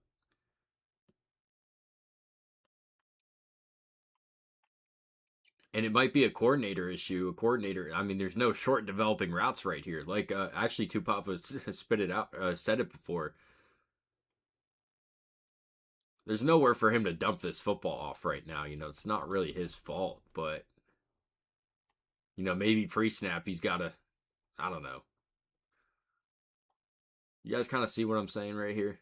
And it might be a coordinator issue. I mean, there's no short developing routes right here. Like, actually, Tupapa spit it out, said it before. There's nowhere for him to dump this football off right now. You know, it's not really his fault, but, you know, maybe pre-snap he's got to, I don't know. You guys kind of see what I'm saying right here?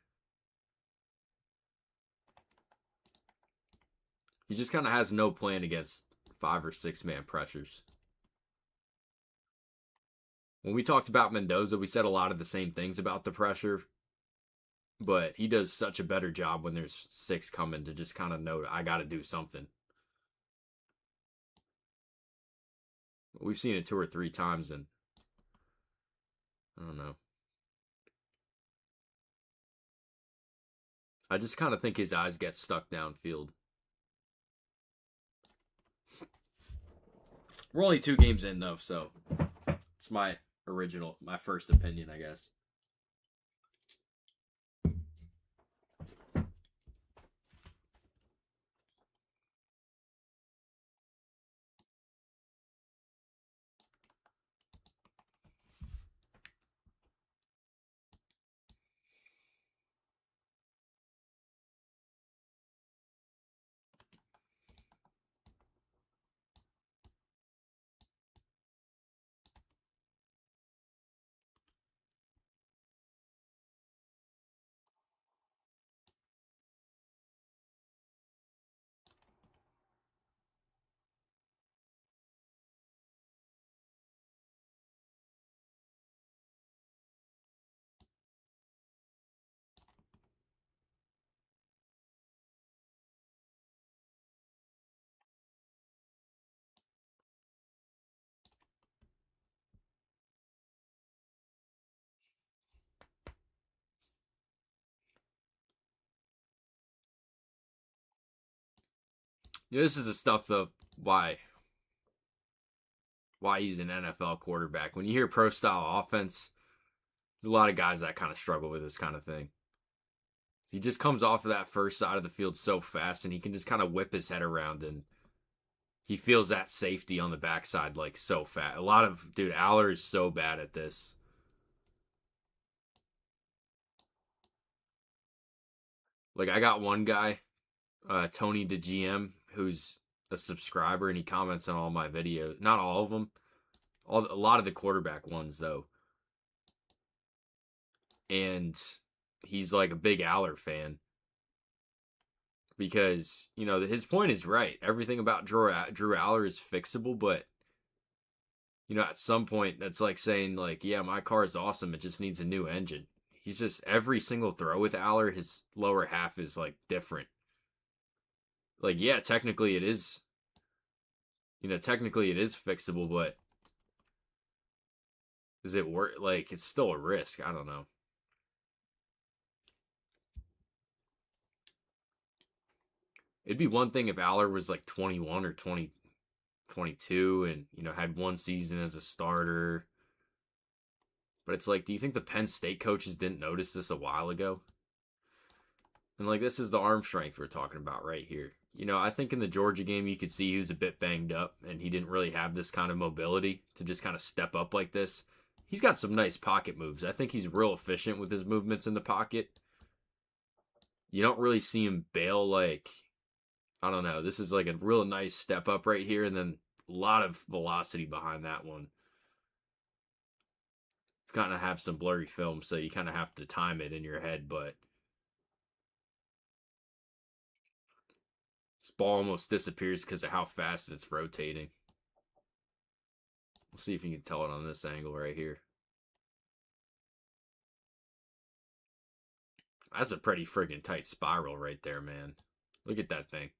He just kind of has no plan against 5 or 6 man pressures. When we talked about Mendoza, we said a lot of the same things about the pressure, but he does such a better job when there's 6 coming to just kind of know I got to do something. We've seen it 2 or 3 times, and I don't know. I just kind of think his eyes get stuck downfield. We're only 2 games in, though, so it's my first opinion, I guess. You know, this is the stuff, though, why he's an NFL quarterback. When you hear pro style offense, there's a lot of guys that kind of struggle with this kind of thing. He just comes off of that first side of the field so fast, and he can just kind of whip his head around, and he feels that safety on the backside like so fast. Aller is so bad at this. Like I got one guy, Tony the GM, who's a subscriber, and he comments on all my videos. Not all of them, A lot of the quarterback ones though, and he's like a big Aller fan because his point is right. Everything about Drew Aller is fixable, but at some point that's like saying like, yeah, my car is awesome. It just needs a new engine. He's just every single throw with Aller, his lower half is like different. Like, yeah, technically it is. Technically it is fixable, but is it worth? Like, it's still a risk. I don't know. It'd be one thing if Aller was like 21 or 22 and had one season as a starter. But it's like, do you think the Penn State coaches didn't notice this a while ago? And like, this is the arm strength we're talking about right here. I think in the Georgia game you could see he was a bit banged up and he didn't really have this kind of mobility to just kind of step up like this. He's got some nice pocket moves. I think he's real efficient with his movements in the pocket. You don't really see him bail like, I don't know. This is like a real nice step up right here and then a lot of velocity behind that one. Kind of have some blurry film, so you kind of have to time it in your head, but this ball almost disappears because of how fast it's rotating. We'll see if you can tell it on this angle right here. That's a pretty friggin' tight spiral right there, man. Look at that thing.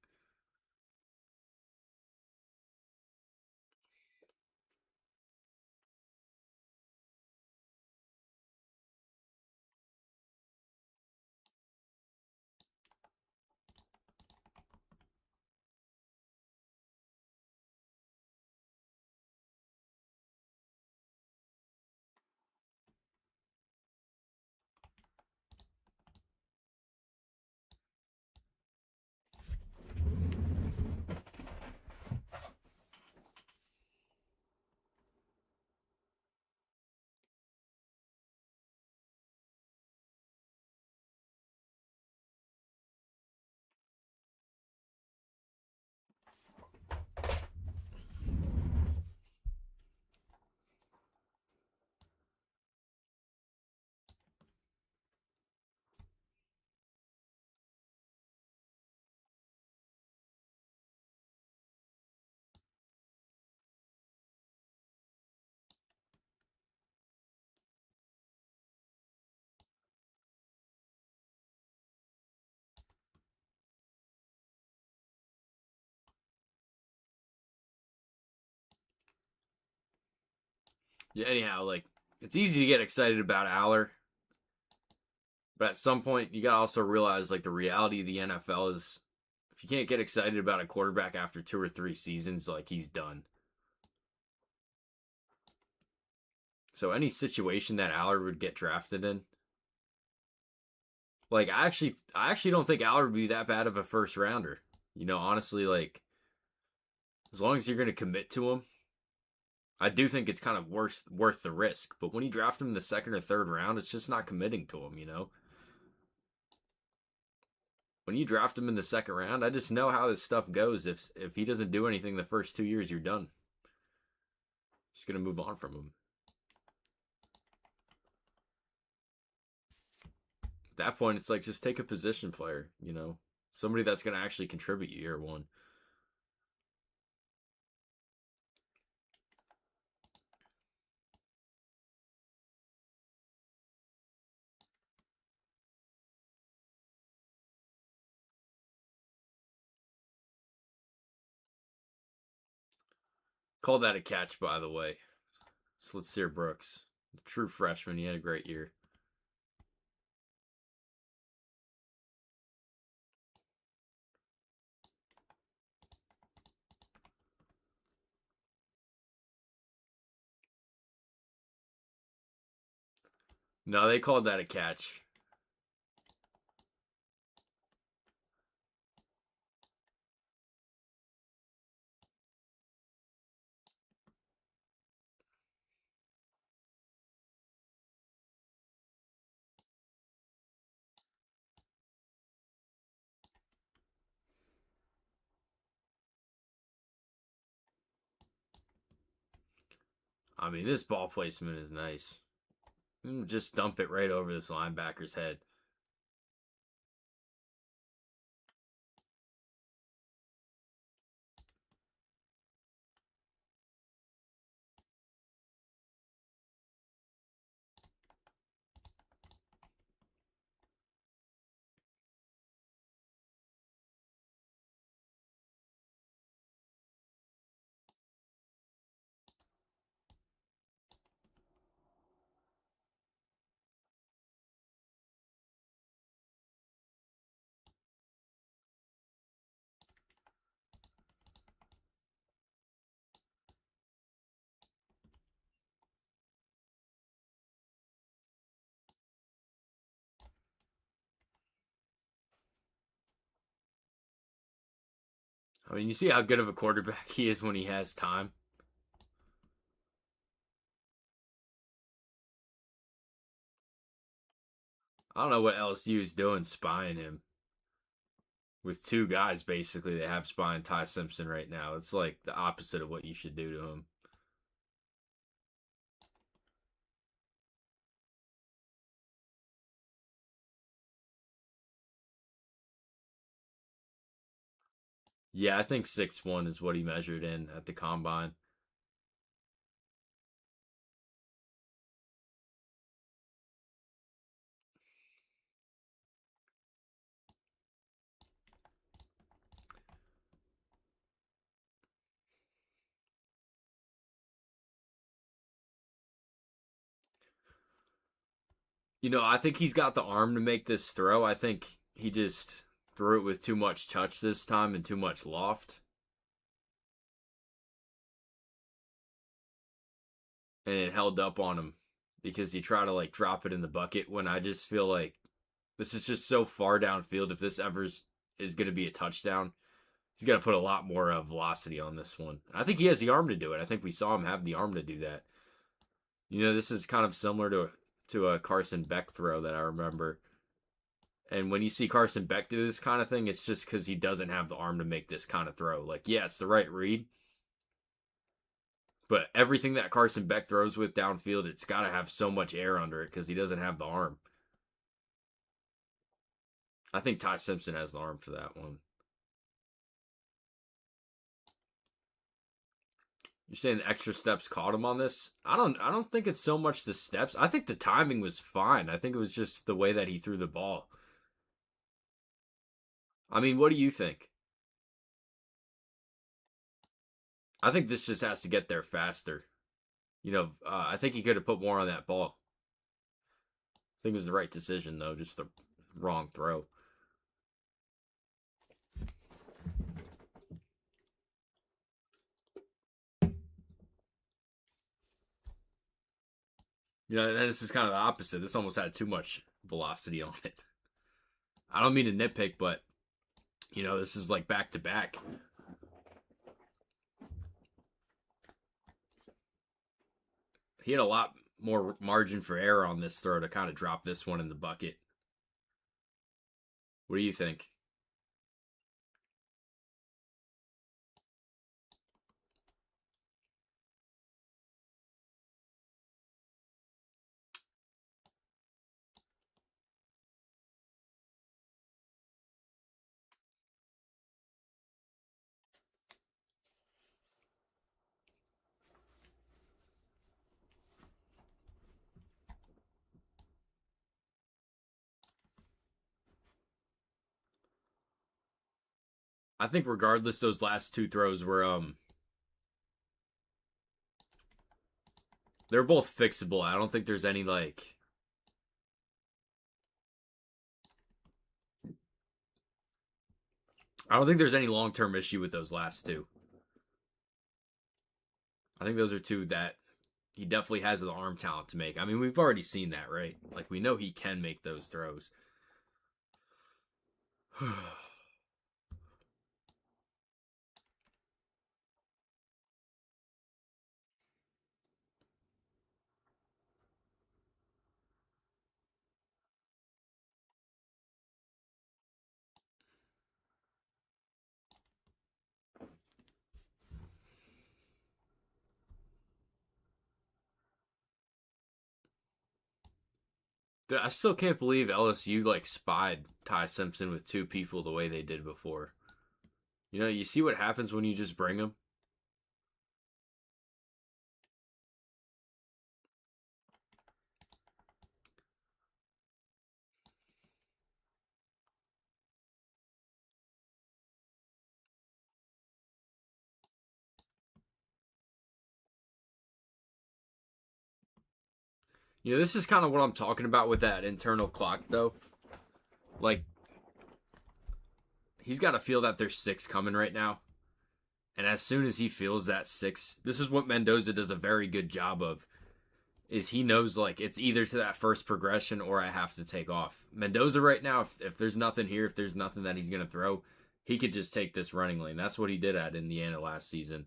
Yeah, anyhow, like, it's easy to get excited about Aller, but at some point, you gotta also realize, like, the reality of the NFL is if you can't get excited about a quarterback after 2 or 3 seasons, like, he's done. So any situation that Aller would get drafted in, like, I actually don't think Aller would be that bad of a first rounder. Honestly, like, as long as you're gonna commit to him, I do think it's kind of worth the risk. But when you draft him in the second or third round, it's just not committing to him. When you draft him in the second round, I just know how this stuff goes. If he doesn't do anything the first 2 years, you're done. Just gonna move on from him. At that point, it's like just take a position player. Somebody that's gonna actually contribute year one. Called that a catch, by the way. Slitsier Brooks, true freshman. He had a great year. No, they called that a catch. I mean, this ball placement is nice. Just dump it right over this linebacker's head. I mean, you see how good of a quarterback he is when he has time. I don't know what LSU is doing spying him with two guys basically that have spying Ty Simpson right now. It's like the opposite of what you should do to him. Yeah, I think 6'1" is what he measured in at the combine. I think he's got the arm to make this throw. I think he just threw it with too much touch this time and too much loft. And it held up on him because he tried to like drop it in the bucket when I just feel like this is just so far downfield. If this ever is going to be a touchdown, he's got to put a lot more velocity on this one. I think he has the arm to do it. I think we saw him have the arm to do that. This is kind of similar to a Carson Beck throw that I remember. And when you see Carson Beck do this kind of thing, it's just because he doesn't have the arm to make this kind of throw. Like, yeah, it's the right read, but everything that Carson Beck throws with downfield, it's got to have so much air under it because he doesn't have the arm. I think Ty Simpson has the arm for that one. You're saying the extra steps caught him on this? I don't think it's so much the steps. I think the timing was fine. I think it was just the way that he threw the ball. I mean, what do you think? I think this just has to get there faster. I think he could have put more on that ball. I think it was the right decision though, just the wrong throw. This is kind of the opposite. This almost had too much velocity on it. I don't mean to nitpick, but this is like back to back. He had a lot more margin for error on this throw to kind of drop this one in the bucket. What do you think? I think regardless, those last two throws were they're both fixable. I don't think there's any like I don't think there's any long term issue with those last two. I think those are two that he definitely has the arm talent to make. I mean, we've already seen that, right? Like we know he can make those throws. Dude, I still can't believe LSU like spied Ty Simpson with two people the way they did before. You know, you see what happens when you just bring them. You know, this is kind of what I'm talking about with that internal clock, though. Like, he's got to feel that there's six coming right now. And as soon as he feels that six, this is what Mendoza does a very good job of. Is he knows like it's either to that first progression or I have to take off. Mendoza right now, if there's nothing here, if there's nothing that he's gonna throw, he could just take this running lane. That's what he did at Indiana last season.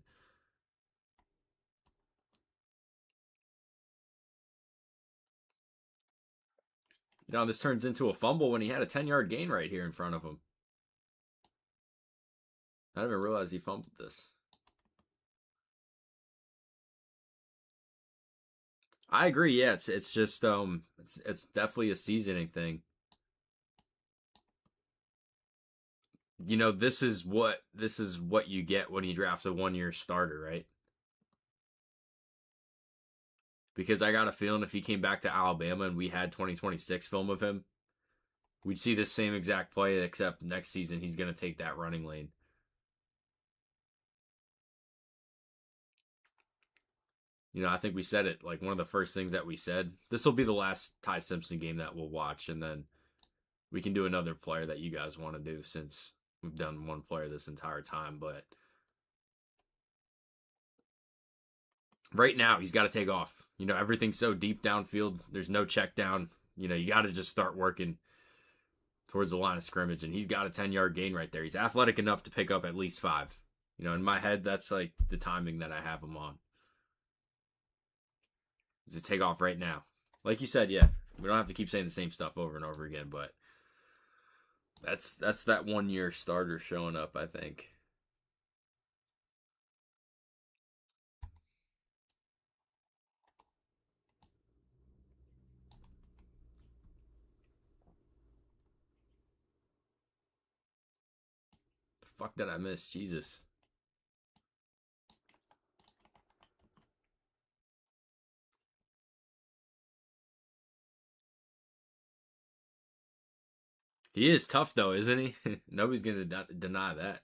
You know, this turns into a fumble when he had a 10-yard gain right here in front of him. I didn't even realize he fumbled this. I agree. Yeah, it's just it's definitely a seasoning thing. You know, this is what you get when you draft a 1-year starter, right? Because I got a feeling if he came back to Alabama and we had 2026 film of him, we'd see the same exact play, except next season he's going to take that running lane. You know, I think we said it like one of the first things that we said. This will be the last Ty Simpson game that we'll watch, and then we can do another player that you guys want to do since we've done one player this entire time. But right now, he's got to take off. You know, everything's so deep downfield. There's no check down. You know, you got to just start working towards the line of scrimmage, and he's got a 10-yard gain right there. He's athletic enough to pick up at least 5. You know, in my head, that's like the timing that I have him on. Is to take off right now. Like you said, yeah, we don't have to keep saying the same stuff over and over again, but that's that 1-year starter showing up, I think. The fuck did I miss? Jesus. He is tough though, isn't he? Nobody's gonna deny that.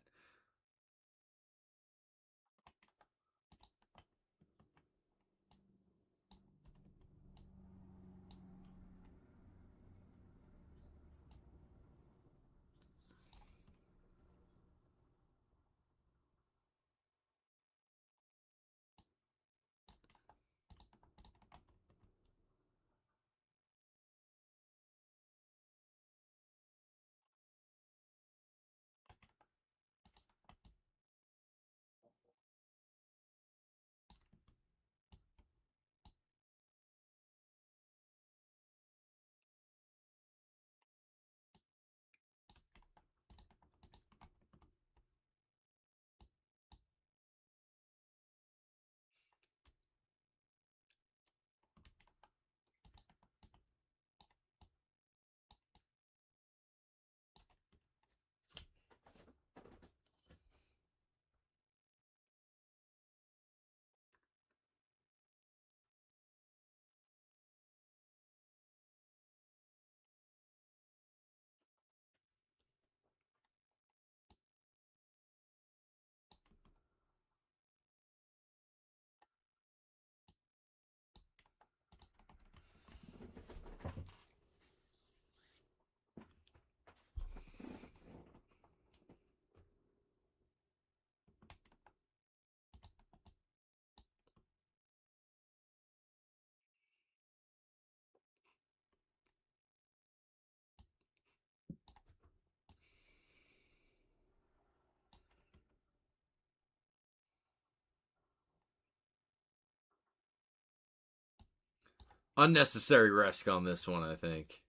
Unnecessary risk on this one, I think.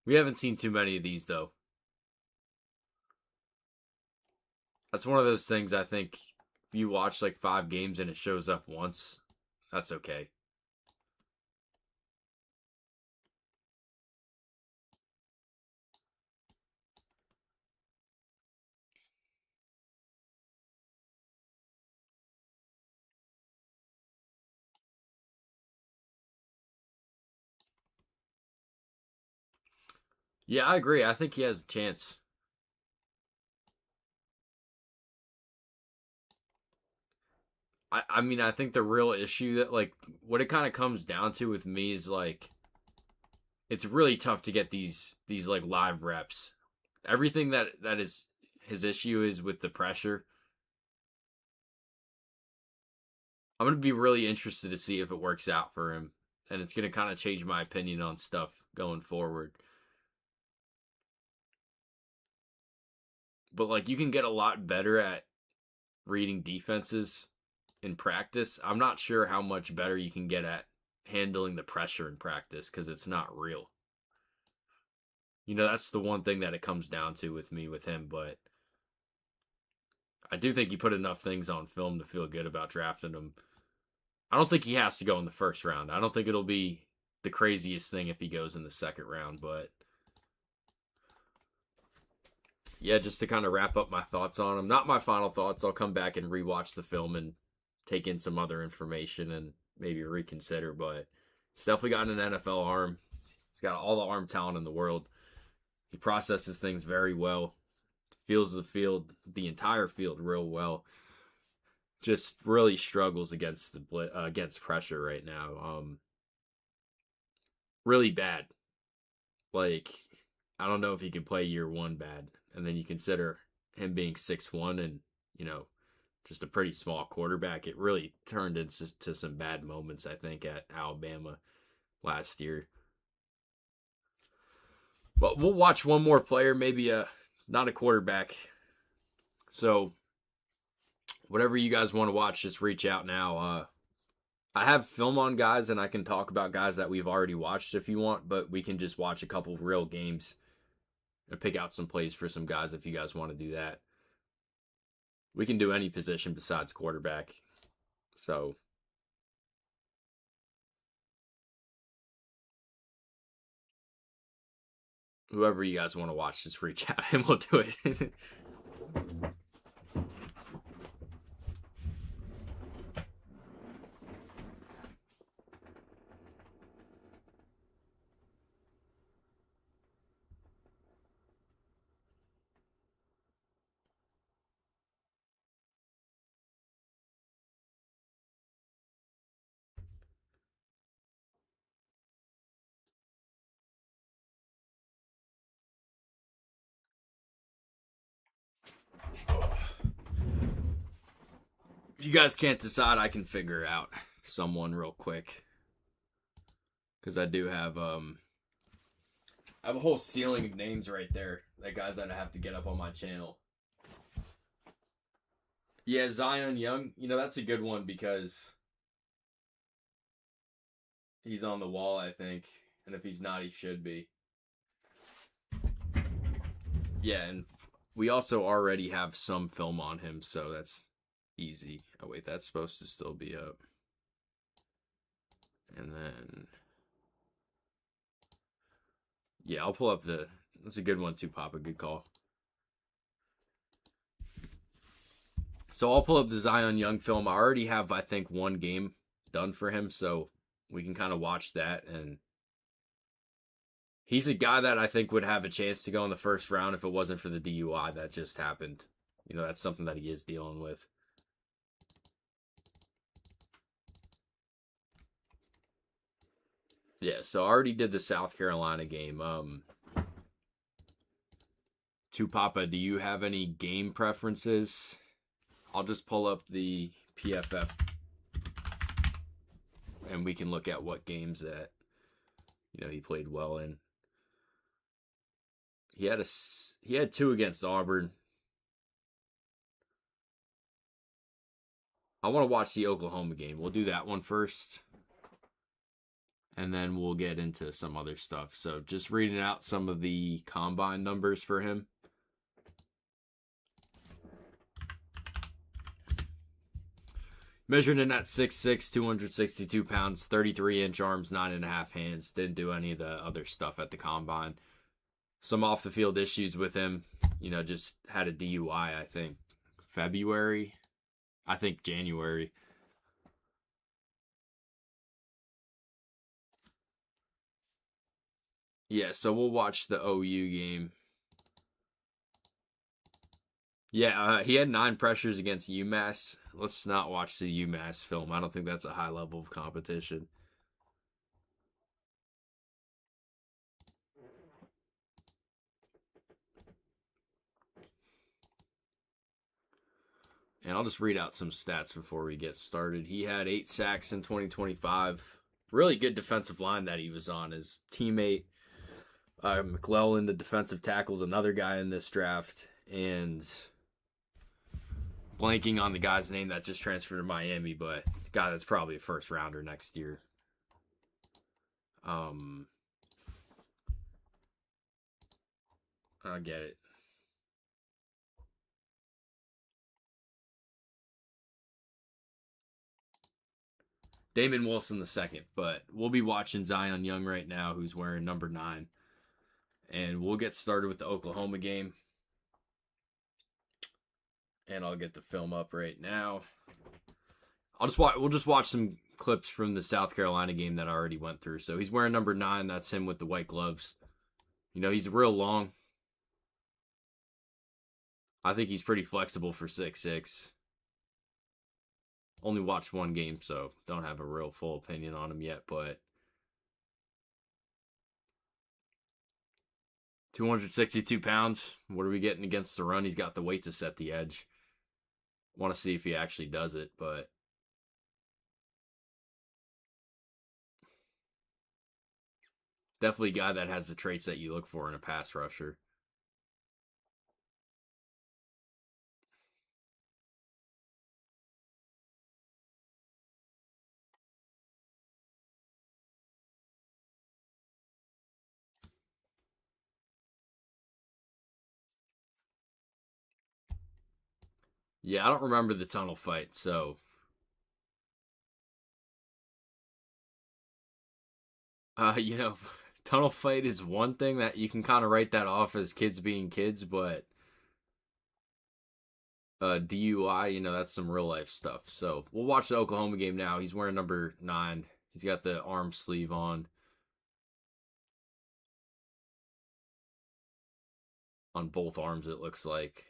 We haven't seen too many of these though. That's one of those things I think if you watch like 5 games and it shows up once, that's okay. Yeah, I agree. I think he has a chance. I mean, I think the real issue that, like, what it kind of comes down to with me is, like, it's really tough to get these like live reps. Everything that is his issue is with the pressure. I'm going to be really interested to see if it works out for him, and it's going to kind of change my opinion on stuff going forward. But like, you can get a lot better at reading defenses in practice. I'm not sure how much better you can get at handling the pressure in practice because it's not real. You know, that's the one thing that it comes down to with me with him. But I do think he put enough things on film to feel good about drafting him. I don't think he has to go in the first round. I don't think it'll be the craziest thing if he goes in the second round. But yeah, just to kind of wrap up my thoughts on him. Not my final thoughts. I'll come back and rewatch the film and take in some other information and maybe reconsider. But he's definitely got an NFL arm. He's got all the arm talent in the world. He processes things very well. Feels the field, the entire field, real well. Just really struggles against against pressure right now. Really bad. Like, I don't know if he can play year one bad, and then you consider him being 6'1" and you know just a pretty small quarterback. It really turned into some bad moments, I think, at Alabama last year. But we'll watch one more player, maybe not a quarterback. So whatever you guys want to watch, just reach out now. I have film on guys, and I can talk about guys that we've already watched if you want, but we can just watch a couple real games and pick out some plays for some guys if you guys want to do that. We can do any position besides quarterback. So whoever you guys want to watch, just reach out and we'll do it. If you guys can't decide, I can figure out someone real quick. Because I do have I have a whole ceiling of names right there. That guys that I have to get up on my channel. Yeah, Zion Young, you know, that's a good one because he's on the wall, I think. And if he's not, he should be. Yeah, and we also already have some film on him, so that's easy. Oh, wait, that's supposed to still be up. And then, yeah, I'll pull up the. That's a good one, too, Papa. Good call. So I'll pull up the Zion Young film. I already have, I think, one game done for him, so we can kind of watch that. And he's a guy that I think would have a chance to go in the first round if it wasn't for the DUI that just happened. You know, that's something that he is dealing with. Yeah, so I already did the South Carolina game. To Papa, do you have any game preferences? I'll just pull up the PFF and we can look at what games that he played well in. He had two against Auburn. I want to watch the Oklahoma game. We'll do that one first. And then we'll get into some other stuff. So just reading out some of the combine numbers for him. Measured in at 6'6", 262 pounds, 33-inch arms, 9.5 hands. Didn't do any of the other stuff at the combine. Some off-the-field issues with him. Just had a DUI, I think, January. Yeah, so we'll watch the OU game. Yeah, he had 9 pressures against UMass. Let's not watch the UMass film. I don't think that's a high level of competition. And I'll just read out some stats before we get started. He had 8 sacks in 2025. Really good defensive line that he was on. His teammate, McClellan, the defensive tackle, is another guy in this draft. And blanking on the guy's name that just transferred to Miami, but the guy that's probably a first rounder next year. I get it. Damon Wilson the second, but we'll be watching Zion Young right now, who's wearing number 9, and we'll get started with the Oklahoma game. And I'll get the film up right now. We'll just watch some clips from the South Carolina game that I already went through. So he's wearing number 9. That's him with the white gloves. You know, he's real long. I think he's pretty flexible for 6'6". Only watched one game, so don't have a real full opinion on him yet, but 262 pounds. What are we getting against the run? He's got the weight to set the edge. Want to see if he actually does it, but definitely a guy that has the traits that you look for in a pass rusher. Yeah, I don't remember the tunnel fight, so you know, tunnel fight is one thing that you can kind of write that off as kids being kids, but DUI, you know, that's some real life stuff. So we'll watch the Oklahoma game now. He's wearing number 9. He's got the arm sleeve on both arms, it looks like.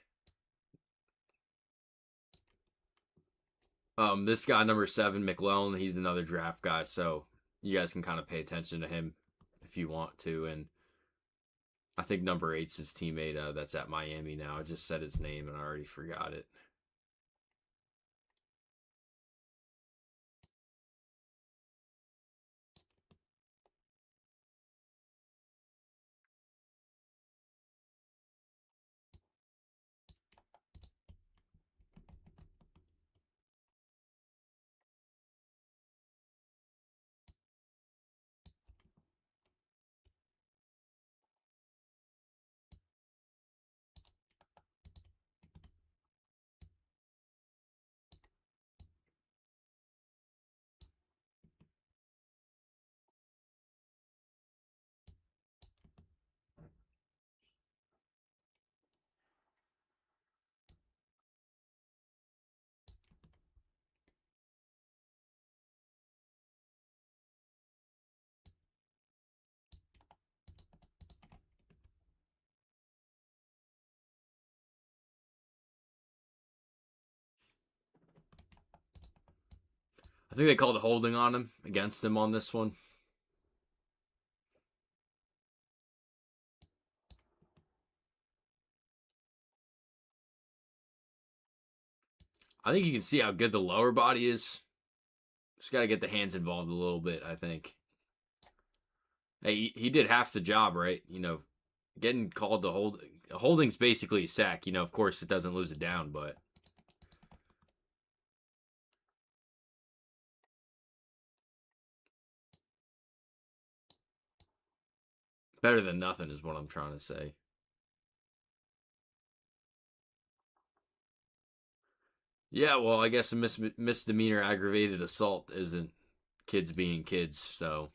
This guy, number 7, McClellan, he's another draft guy, so you guys can kind of pay attention to him if you want to. And I think number 8's his teammate that's at Miami now. I just said his name and I already forgot it. I think they called a holding on him against him on this one. I think you can see how good the lower body is. Just got to get the hands involved a little bit, I think. Hey, he did half the job, right? You know, getting called to hold. Holding's basically a sack. You know, of course, it doesn't lose it down, but better than nothing is what I'm trying to say. Yeah, well, I guess a misdemeanor aggravated assault isn't kids being kids, so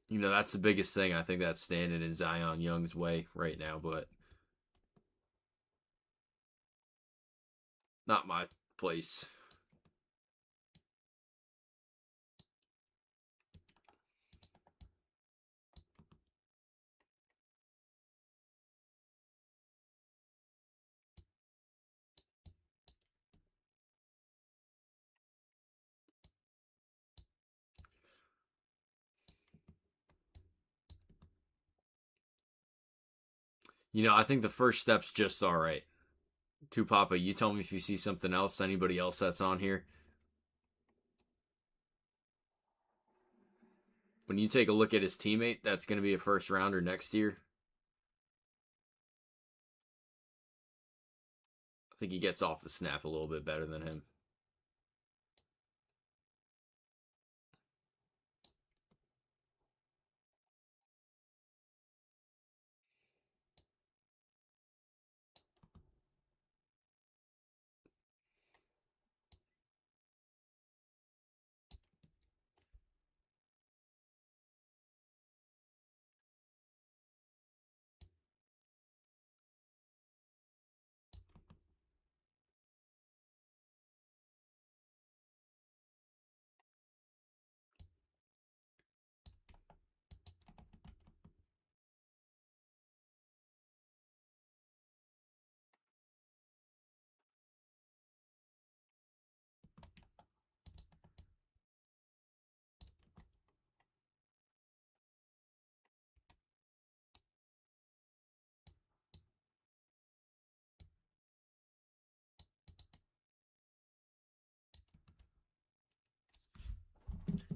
you know that's the biggest thing. I think that's standing in Zion Young's way right now, but not my place. I think the first step's just all right. Tupapa, you tell me if you see something else, anybody else that's on here. When you take a look at his teammate, that's going to be a first rounder next year. I think he gets off the snap a little bit better than him.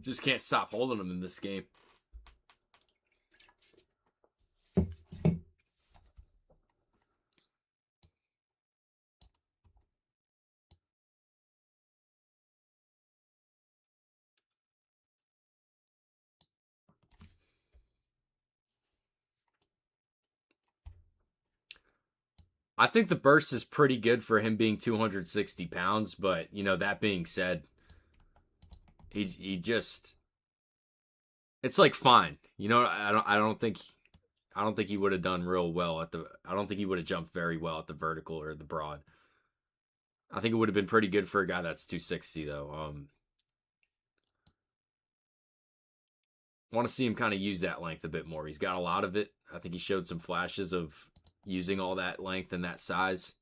Just can't stop holding him in this game. I think the burst is pretty good for him being 260 pounds, but that being said, he just it's like fine. I don't think he would have done real well at the. I don't think he would have jumped very well at the vertical or the broad. I think it would have been pretty good for a guy that's 260 though. Want to see him kind of use that length a bit more. He's got a lot of it. I think he showed some flashes of using all that length and that size.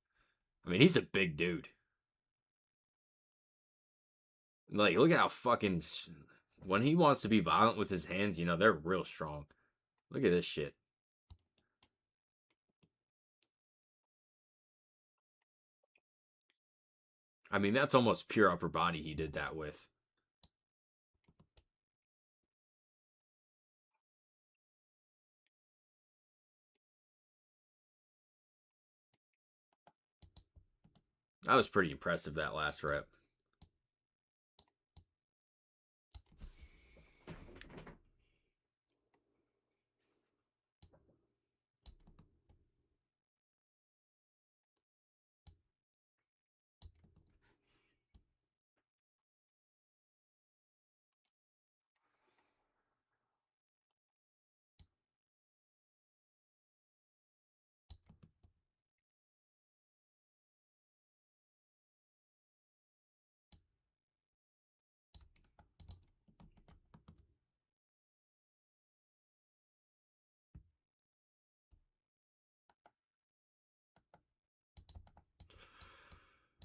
I mean, he's a big dude. Like, look at how fucking when he wants to be violent with his hands, they're real strong. Look at this shit. I mean, that's almost pure upper body he did that with. That was pretty impressive, that last rep.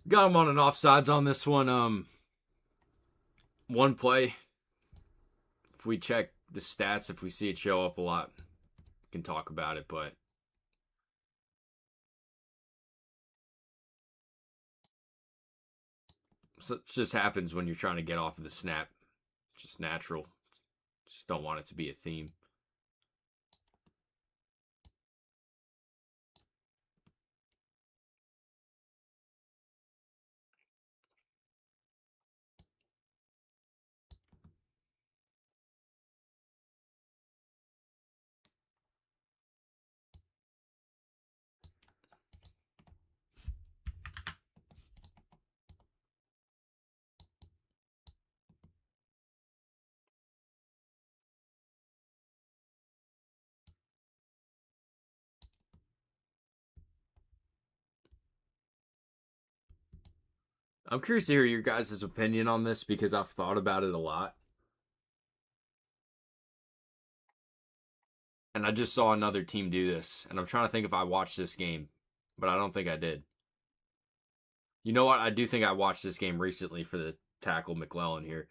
Got him on an offsides on this one. One play. If we check the stats, if we see it show up a lot, we can talk about it, but so it just happens when you're trying to get off of the snap. It's just natural. Just don't want it to be a theme. I'm curious to hear your guys' opinion on this because I've thought about it a lot. And I just saw another team do this. And I'm trying to think if I watched this game, but I don't think I did. You know what? I do think I watched this game recently for the tackle McClellan here.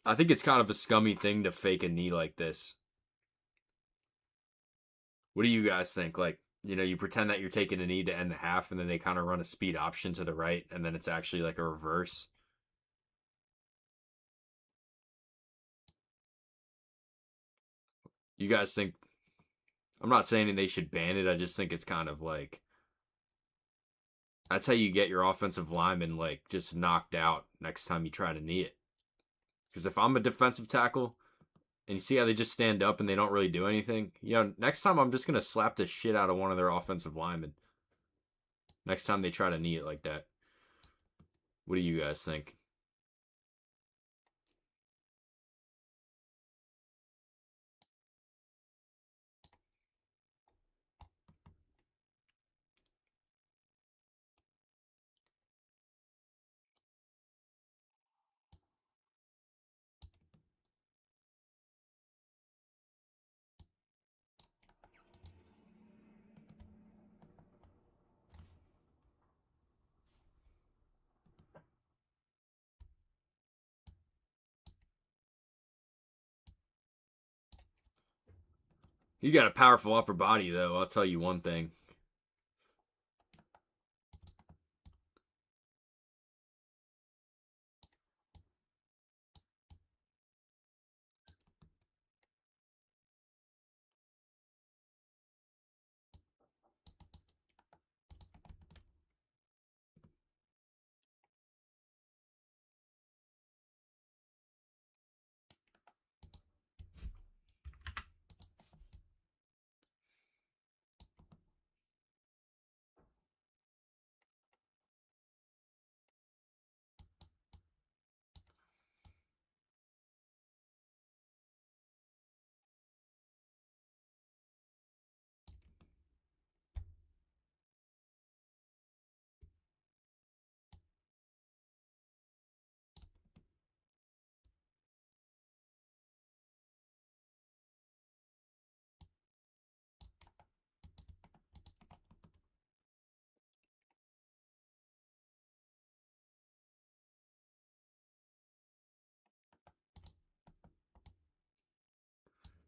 I think it's kind of a scummy thing to fake a knee like this. What do you guys think? Like, you pretend that you're taking a knee to end the half, and then they kind of run a speed option to the right, and then it's actually like a reverse. You guys think? I'm not saying they should ban it. I just think it's kind of like that's how you get your offensive lineman like just knocked out next time you try to knee it. Because if I'm a defensive tackle and you see how they just stand up and they don't really do anything, next time I'm just gonna slap the shit out of one of their offensive linemen. Next time they try to knee it like that. What do you guys think? You got a powerful upper body, though. I'll tell you one thing.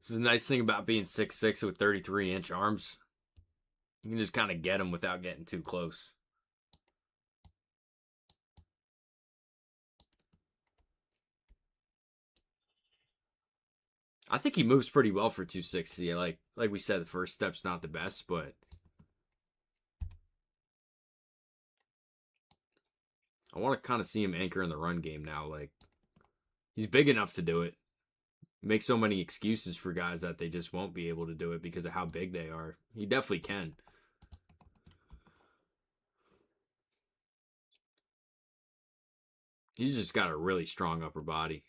This is a nice thing about being 6'6" with 33-inch arms. You can just kind of get them without getting too close. I think he moves pretty well for 260. Like we said, the first step's not the best, but I want to kind of see him anchor in the run game now. Like he's big enough to do it. Make so many excuses for guys that they just won't be able to do it because of how big they are. He definitely can. He's just got a really strong upper body.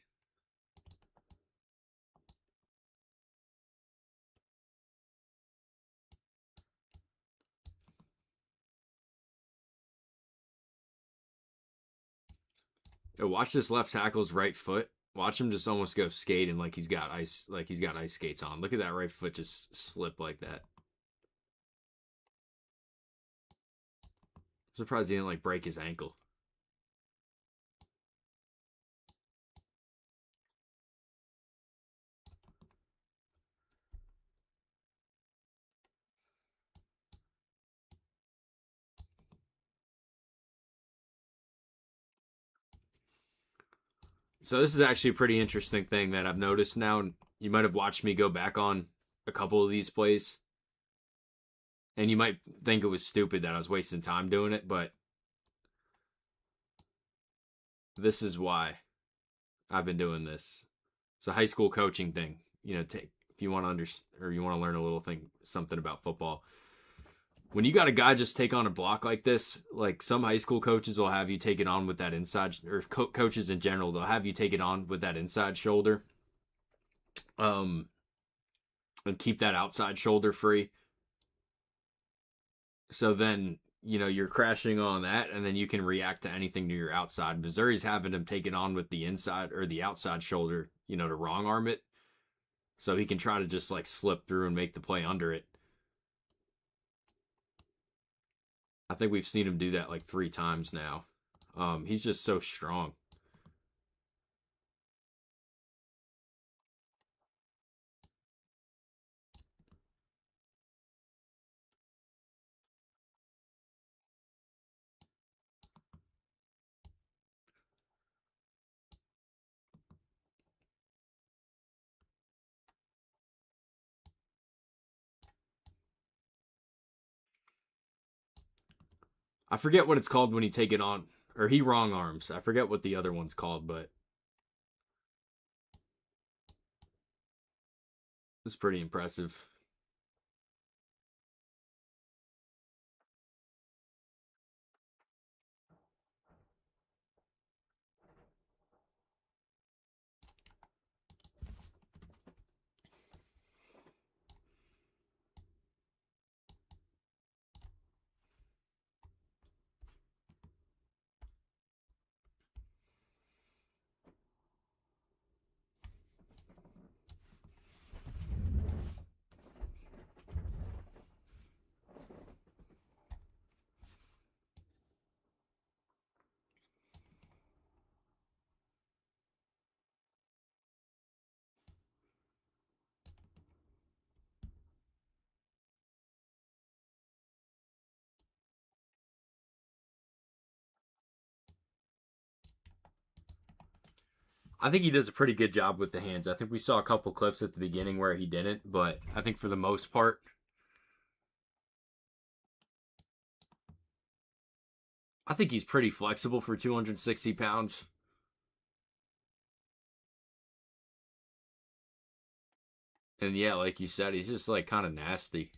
Yo, watch this left tackle's right foot. Watch him just almost go skating like he's got ice skates on. Look at that right foot just slip like that. I'm surprised he didn't like break his ankle. So this is actually a pretty interesting thing that I've noticed now. You might have watched me go back on a couple of these plays, and you might think it was stupid that I was wasting time doing it, but this is why I've been doing this. It's a high school coaching thing. Take if you want to or you want to learn a little thing, something about football. When you got a guy just take on a block like this, like some high school coaches will have you take it on with that inside, or coaches in general, they'll have you take it on with that inside shoulder, and keep that outside shoulder free. So then, you're crashing on that, and then you can react to anything to your outside. Missouri's having him take it on with the inside or the outside shoulder, to wrong arm it. So he can try to just like slip through and make the play under it. I think we've seen him do that like 3 times now. He's just so strong. I forget what it's called when you take it on, or he wrong arms. I forget what the other one's called, but it's pretty impressive. I think he does a pretty good job with the hands. I think we saw a couple clips at the beginning where he didn't, but I think for the most part, I think he's pretty flexible for 260 pounds. And yeah, like you said, he's just like kind of nasty.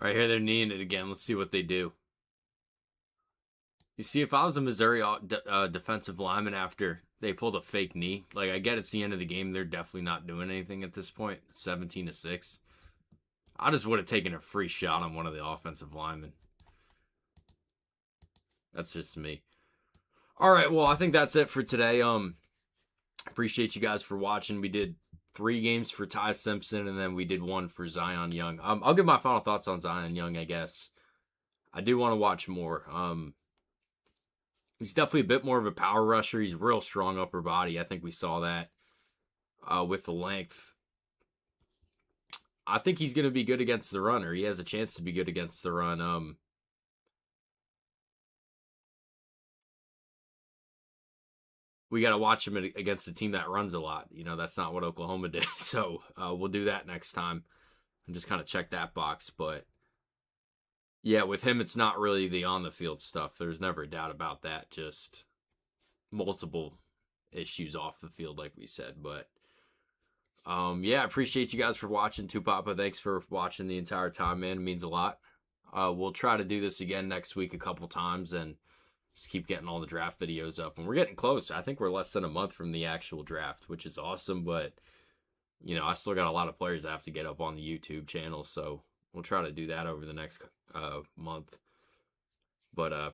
All right, here they're kneeing it again. Let's see what they do. You see, if I was a Missouri defensive lineman after they pulled a fake knee, like I get it's the end of the game, they're definitely not doing anything at this point. 17-6. I just would have taken a free shot on one of the offensive linemen. That's just me. All right, well, I think that's it for today. Appreciate you guys for watching. We did 3 games for Ty Simpson, and then we did 1 for Zion Young. I'll give my final thoughts on Zion Young, I guess. I do want to watch more. He's definitely a bit more of a power rusher. He's real strong upper body. I think we saw that with the length. I think he's going to be good against the run, or he has a chance to be good against the run. We got to watch him against a team that runs a lot. You know, that's not what Oklahoma did. So we'll do that next time and just kind of check that box. But yeah, with him, it's not really the on the field stuff. There's never a doubt about that. Just multiple issues off the field, like we said. But yeah, I appreciate you guys for watching. Papa, thanks for watching the entire time, man. It means a lot. We'll try to do this again next week a couple times and just keep getting all the draft videos up. And we're getting close. I think we're less than a month from the actual draft, which is awesome. But, you know, I still got a lot of players I have to get up on the YouTube channel. So we'll try to do that over the next month. But